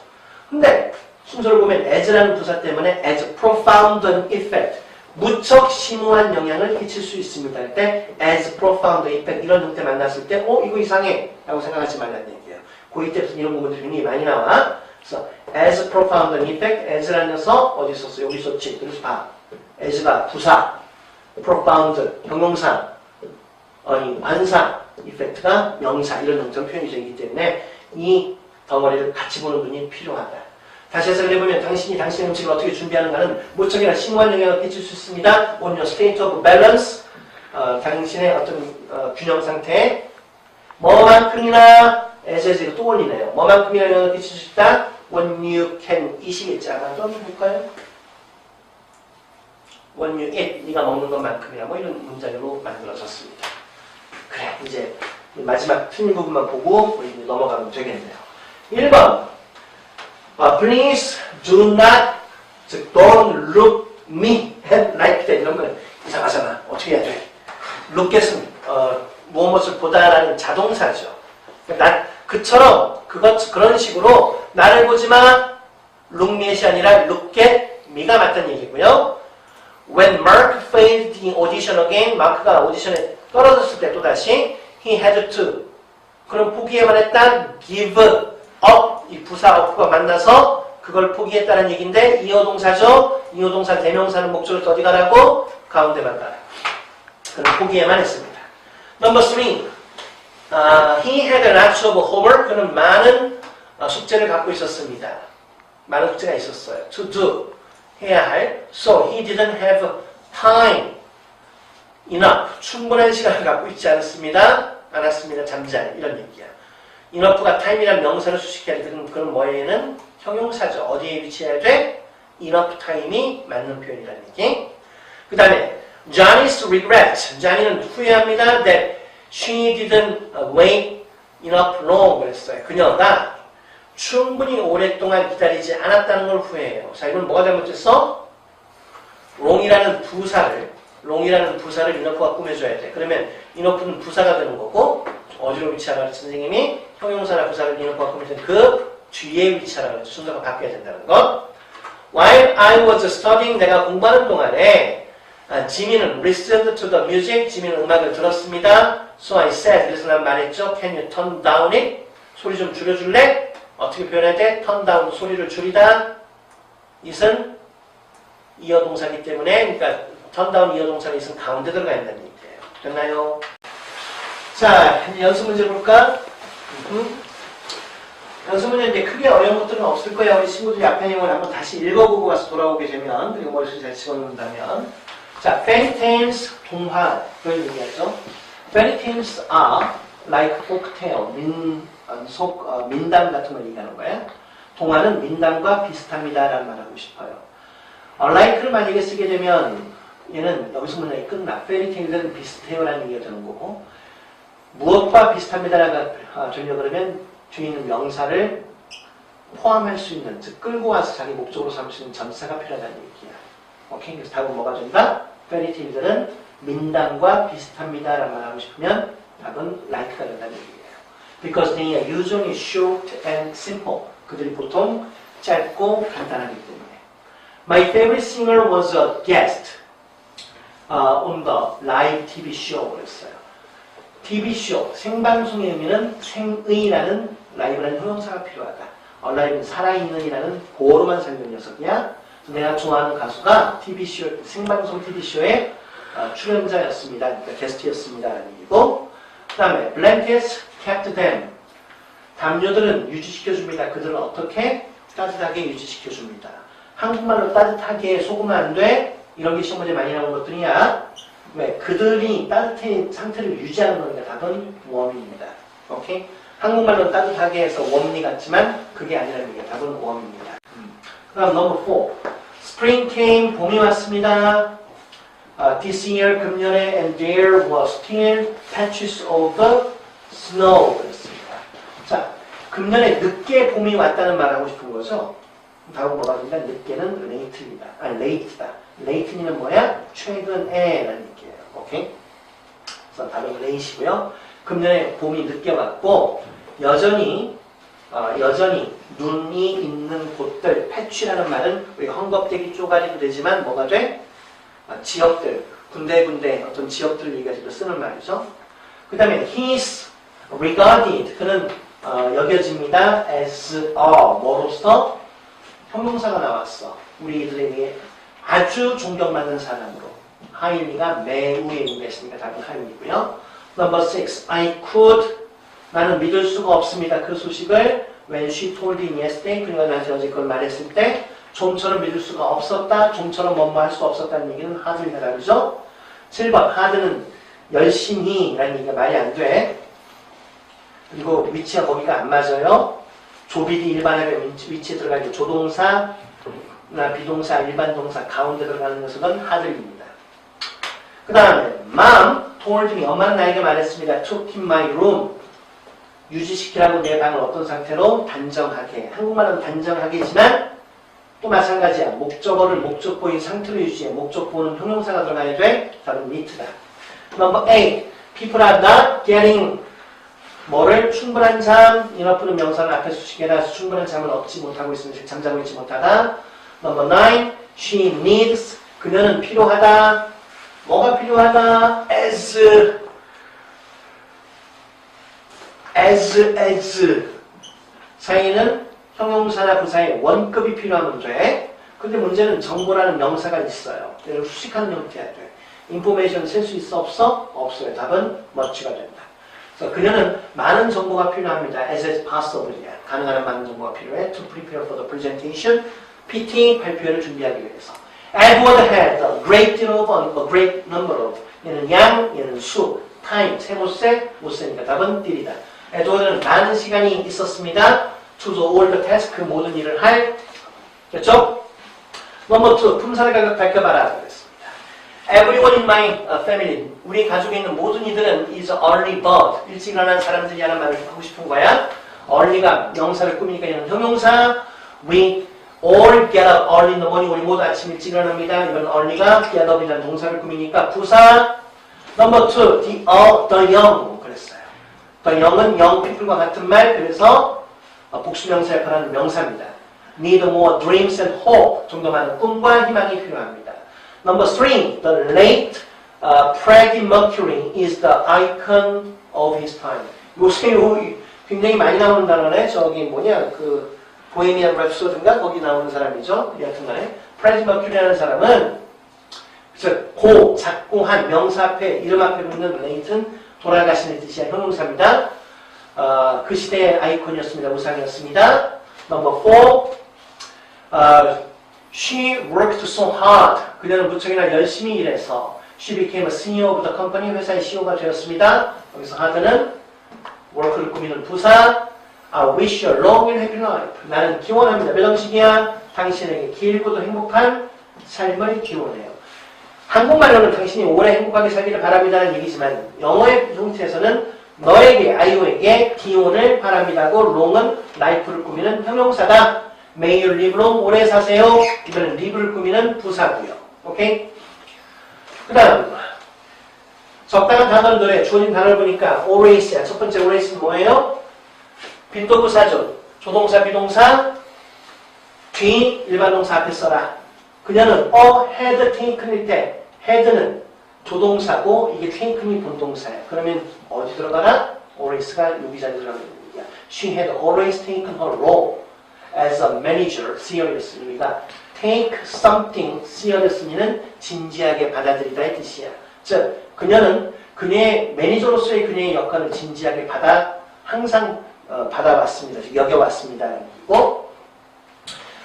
근데 순서를 보면 as라는 부사 때문에 as profound an effect, 무척 심오한 영향을 끼칠 수 있습니다. 할 때 as profound an effect 이런 형태 만났을 때 이거 이상해 라고 생각하지 말라는 얘기예요. 고2 때부터 이런 부분들이 굉장히 많이 나와. 그래서 as profound an effect, as라는 녀석 어디 있었어? 여기 있었지. 그래서 봐. as가 부사, profound 형용사, 관사, effect가 명사 이런 형태로 표현이 되기 때문에 이 덩어리를 같이 보는 분이 필요하다. 다시 해석을 해보면 당신이 당신의 음식을 어떻게 준비하는가는 무척이나 심오한 영향을 끼칠 수 있습니다. On your state of balance, 당신의 어떤 균형 상태에 뭐만큼이나 as가 또 올리네요. 뭐만큼이나 영향을 끼칠 수 있다. When you can eat이겠지. 아마 또 한번 볼까요? When you eat, 네가 먹는 것만큼이야. 뭐 이런 문장으로 만들어졌습니다. 그래, 이제 마지막 틀린 부분만 보고 우리 이제 넘어가면 되겠네요. 1번 Please do not, 즉 don't look me like that 이런 건 이상하잖아. 어떻게 해야 돼? look at은 무엇을 보다라는 자동사죠. 그처럼 그런 식으로 나를 보지 마. look me at이 아니라 look at me가 맞다는 얘기고요. When Mark failed the audition again, 마크가 오디션에 떨어졌을 때 또다시 he had to, 그럼 포기해만 했다. give up, 이 부사 up가 만나서 그걸 포기했다는 얘기인데 이어동사죠. 이어동사 대명사는 목적을 어디 가라고? 가운데만 가라. 그럼 포기해만 했습니다. Number 3. He had a lot of homework. 그는 많은 숙제를 갖고 있었습니다. 많은 숙제가 있었어요. To do. 해야 할. So he didn't have time. enough, 충분한 시간을 갖고 있지 않았습니다. 잠잘 이런 얘기야. enough가 time이란 명사를 수식해야 돼. 그럼 뭐에는 형용사죠. 어디에 위치해야 돼? enough time이 맞는 표현이라는 얘기. 그 다음에 Johnny's regret. Johnny는 후회합니다. That she didn't wait enough long 그랬어요. 그녀가 충분히 오랫동안 기다리지 않았다는 걸 후회해요. 자, 이건 뭐가 잘못됐어? wrong이라는 부사를 enough가 꾸며줘야 돼. 그러면 enough는 부사가 되는 거고 어디로 위치하라고 했지 선생님이? 형용사나 부사를 enough가 꾸며준 그 뒤에 위치하라고 했죠. 순서가 바뀌어야 된다는 것. While I was studying, 내가 공부하는 동안에 지민은 listened to the music, 지민은 음악을 들었습니다. So I said, 그래서 난 말했죠. Can you turn down it? 소리 좀 줄여줄래? 어떻게 표현해야 돼? turn down, 소리를 줄이다. it은 이어동사이기 때문에, 그러니까 turn down 이어동사는 it은 가운데 들어가 있다는 얘기예요. 됐나요? 자, 이제 연습 문제 볼까? 연습 문제 이제 크게 어려운 것들은 없을 거야. 우리 친구들이 앞에 내용을 한번 다시 읽어보고 와서 돌아오게 되면, 그리고 머릿속에 잘 집어넣는다면. 자, fairy tales, 동화, 그걸 얘기하죠. fairy tales are like folk tale, 민담 같은 걸 얘기하는 거야. 동화는 민담과 비슷합니다. 라는 말 하고 싶어요. like를 만약에 쓰게 되면, 얘는 여기서 문장이 끝나. fairy tales는 비슷해요. 라는 얘기가 되는 거고, 무엇과 비슷합니다라고 되려 그러면 뒤에 있는 명사를 포함할 수 있는, 즉 끌고 와서 자기 목적으로 삼을 수 있는 전사가 필요하다는 얘기야. 오케이? 그래서 답은 뭐가 된다? 페리테일들은 민담과 비슷합니다라는 말 하고 싶으면 답은 like가 된다는 얘기예요. Because they are usually short and simple. 그들이 보통 짧고 간단하기 때문에. My favorite singer was a guest on the live TV show. 그랬어요. TV쇼, 생방송의 의미는 생의라는 라이브라는 형용사가 필요하다. 라이브는 살아있는이라는 보어로만 살는 녀석이야. 내가 좋아하는 가수가 TV쇼, 생방송 TV쇼의 출연자였습니다. 그러니까 게스트였습니다. 라는 얘기고. 그 다음에 blankets kept them. 담요들은 유지시켜줍니다. 그들은 어떻게? 따뜻하게 유지시켜줍니다. 한국말로 따뜻하게 속으면 안 돼. 이런 게 시험 문제 많이 나오는 것들이야. 왜? 그들이 따뜻한 상태를 유지하는 거니까 답은 웜입니다. 오케이? 한국말로 따뜻하게 해서 웜리 같지만 그게 아니라는 얘기예요. 답은 웜입니다. 그 다음 넘버 4. Spring came, 봄이 왔습니다. This year, 금년에 and there was still patches of the snow. 그랬습니다. 자, 금년에 늦게 봄이 왔다는 말을 하고 싶은 거죠. 답은 뭐가 됩니까? 늦게는 late입니다. 아니, late다. late는 뭐야? 최근에 라는 얘기예요. 오케이? 그래서 답은 late이고요. 금년에 봄이 늦게 왔고 여전히 눈이 있는 곳들, 패치라는 말은 우리가 헝겊대기 쪼가리도 되지만 뭐가 돼? 지역들, 군데군데 어떤 지역들을 얘기하기도 쓰는 말이죠. 그 다음에 he's regarded, 그는 여겨집니다. as a, 뭐로서? 형용사가 나왔어. 우리들에게 아주 존경받는 사람으로. 하이리가 매우의 의미했으니까 답은 하이리고요. Number 6. I could, 나는 믿을 수가 없습니다. 그 소식을 when she told him yesterday, 그녀가 나한테 어제 그걸 말했을 때 좀처럼 믿을 수가 없었다, 좀처럼 뭐뭐 할 수 없었다는 얘기는 hardly가 다르죠. 7번 hard는 열심히 라는 얘기가 말이 안 돼. 그리고 위치가 거기가 안 맞아요. 조비디 일반하게 위치에 들어가죠. 조동사, 비동사, 일반 동사 가운데 들어가는 녀석은 hardly입니다. 그 다음에 Mom told me, 엄마는 나에게 말했습니다. To keep my room, 유지시키라고 내 방을 어떤 상태로? 단정하게. 한국말은 단정하게지만 또 마찬가지야. 목적어를 목적보인 상태로 유지해. 목적보는 형용사가 들어가야 돼. 답은 neat다. Number 8. People are not getting 뭐를? 충분한 잠. enough는 명사는 앞에 수식해놔서 충분한 잠을 얻지 못하고 있으면 잠자고 있지 못하다. Number 9. She needs, 그녀는 필요하다. 뭐가 필요하다? as 사이는 형용사나 부사의 원급이 필요하면 돼. 근데 문제는 정보라는 명사가 있어요. 얘를 수식하는 형태야 돼. 인포메이션 쓸 수 있어? 없어? 없어요. 답은 much가 된다. 그래서 그녀는 많은 정보가 필요합니다. as possible이야. 가능한 많은 정보가 필요해. to prepare for the presentation. PT 발표회를 준비하기 위해서. Edward had a great deal of, a great number of. 얘는 양, 얘는 수, time, 세모세, 못세니까 답은 딜이다. 에드워드는 많은 시간이 있었습니다. to do all the task, 그 모든 일을 할. 됐죠? 넘버 2, 품살의 가격 밝혀봐라. 그랬습니다. Everyone in my family, 우리 가족에 있는 모든 이들은 is early bird, 일찍 일어난 사람들이라는 말을 하고 싶은 거야. early가 명사를 꾸미니까 얘는 형용사. We all get up early in the morning, 우리 모두 아침 일찍 일어납니다. 이건 early가 get up이라는 동사를 꾸미니까 부사. 넘버 2, the young. 그랬어요. the young은 young people과 같은 말, 그래서 복수명사 역할을 하는 명사입니다. Need more dreams and hope. 좀 더 많은 꿈과 희망이 필요합니다. Number 3, the late Freddie Mercury is the icon of his time. 요새 굉장히 많이 나오는 단어네. 저기 뭐냐, 그 보헤미안 랩소디인가 거기 나오는 사람이죠. 여튼간에 프레디 머큐리라는 사람은 고, 작고한 명사 앞에 이름 앞에 붙는 late는 돌아가시는 뜻이야. 형용사입니다. 그 시대의 아이콘이었습니다. 우상이었습니다. Number 4, she worked so hard. 그녀는 무척이나 열심히 일해서 she became a CEO of the company. 회사의 CEO가 되었습니다. 여기서 hard는 work를 꾸미는 부사. I wish you a long and happy life. 나는 기원합니다. 몇 형식이야? 당신에게 길고도 행복한 삶을 기원해요. 한국말로는 당신이 오래 행복하게 살기를 바랍니다는 얘기지만 영어의 형태에서는 너에게, 아이오에게 기원을 바랍니다고 long은 life를 꾸미는 형용사다. May you live long, 오래 사세요. 이거는 live를 꾸미는 부사고요. 오케이? 그 다음 적당한 단어를 넣으래. 주어진 단어를 보니까 always야. 첫 번째 always는 뭐예요? 빈도부사죠. 조동사, 비동사, 뒤 일반 동사 앞에 써라. 그녀는 had taken일 때 had는 조동사고 이게 taken이 본동사야. 그러면 어디 들어가나? always가 여기 자리에 들어가는 얘기야. She had always taken her role as a manager seriously입니다. take something seriously는 진지하게 받아들이다의 뜻이야. 즉 그녀는 그녀의 매니저로서의 그녀의 역할을 진지하게 항상 받아왔습니다. 여겨왔습니다. 그리고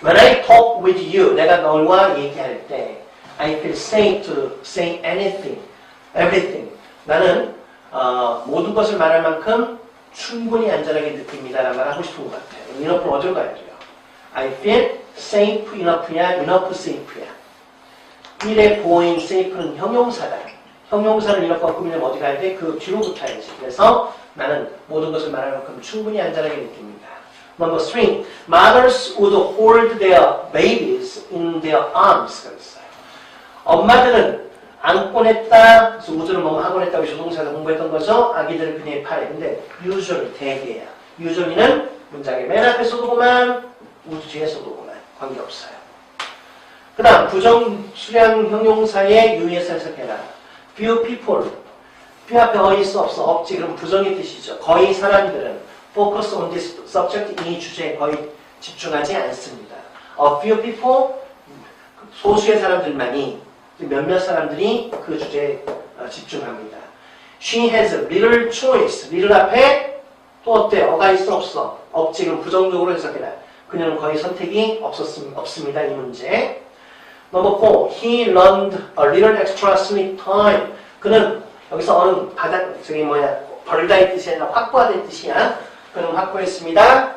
When I talk with you, 내가 너와 얘기할 때 I feel safe to say anything, everything. 나는 모든 것을 말할 만큼 충분히 안전하게 느낍니다. 라는 말 하고 싶은 것 같아요. enough는 어디로 가야 돼요? I feel safe enough냐, enough safe야. 미래 보호인 safe는 형용사다. 형용사를 이렇게 꾸미려면 어디 가야 돼? 그 뒤로 붙어야지. 그래서 나는 모든 것을 말할 만큼 충분히 안전하게 느낍니다. Number 3, mothers would hold their babies in their arms. 그랬어요. 엄마들은 안곤 했다. 그래서 would는 뭐 하곤 했다고 조동사에서 공부했던 거죠. 아기들을 그녀의 팔에. 근데 usually 대개야. usually는 문장의 맨 앞에서도 보면 would 뒤에서도 보면 관계없어요. 그 다음 부정수량 형용사의 유의해서 해석해라. few people. few 앞에 어이 있어 없어 없지. 그럼 부정의 뜻이죠. 거의 사람들은 focus on this subject, 이 주제에 거의 집중하지 않습니다. A few people, 소수의 사람들만이, 몇몇 사람들이 그 주제에 집중합니다. She has little choice. little 앞에 또 어때? 어가 있어 없어? 없지. 그럼 부정적으로 해석해라. 그녀는 거의 선택이 없습니다. 이 문제. Number 4, he learned a little extra sleep time. 그는 여기서 어느 벌다의 뜻이 아니라 확보하다의 뜻이야. 그는 확보했습니다.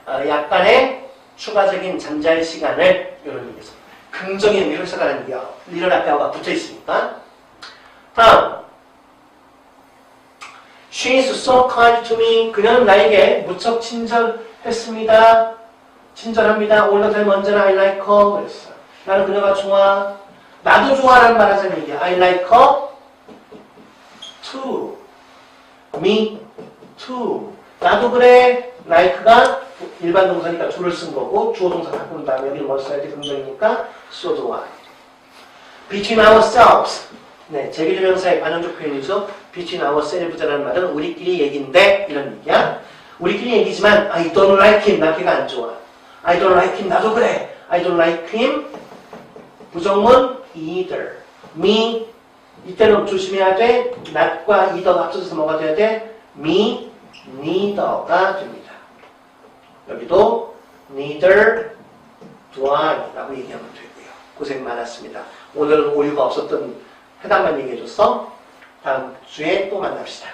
약간의 추가적인 잠잘 시간을 이런 의미에서 긍정의 의미로 해석하는 게 리를 앞에 어가 붙어 있으니까. 다음 She is so kind to me. 그녀는 나에게 무척 친절했습니다. 친절합니다. all the time 언제나 I like her. 그랬어요. 나는 그녀가 좋아. 나도 좋아라는 말 하자는 얘기야. I like her too. Me too. 나도 그래. like가 일반 동사니까 to를 쓴 거고 주어 동사 바꾼 다음에 여기는 뭘 써야 돼? 긍정이니까 so do I. Between ourselves. 네, 제기조명사의 관용적 표현이죠. Between ourselves라는 말은 우리끼리 얘기인데 이런 얘기야. 우리끼리 얘기지만 I don't like him. 나 걔가 안 좋아. I don't like him. 나도 그래. I don't like him. 부정문 either. me. 이때는 조심해야 돼. not과 either가 합쳐져서 뭐가 돼야 돼? me, neither가 됩니다. 여기도 neither do I 라고 얘기하면 되고요. 고생 많았습니다. 오늘은 오류가 없었던 해당만 얘기해줬어. 다음 주에 또 만납시다.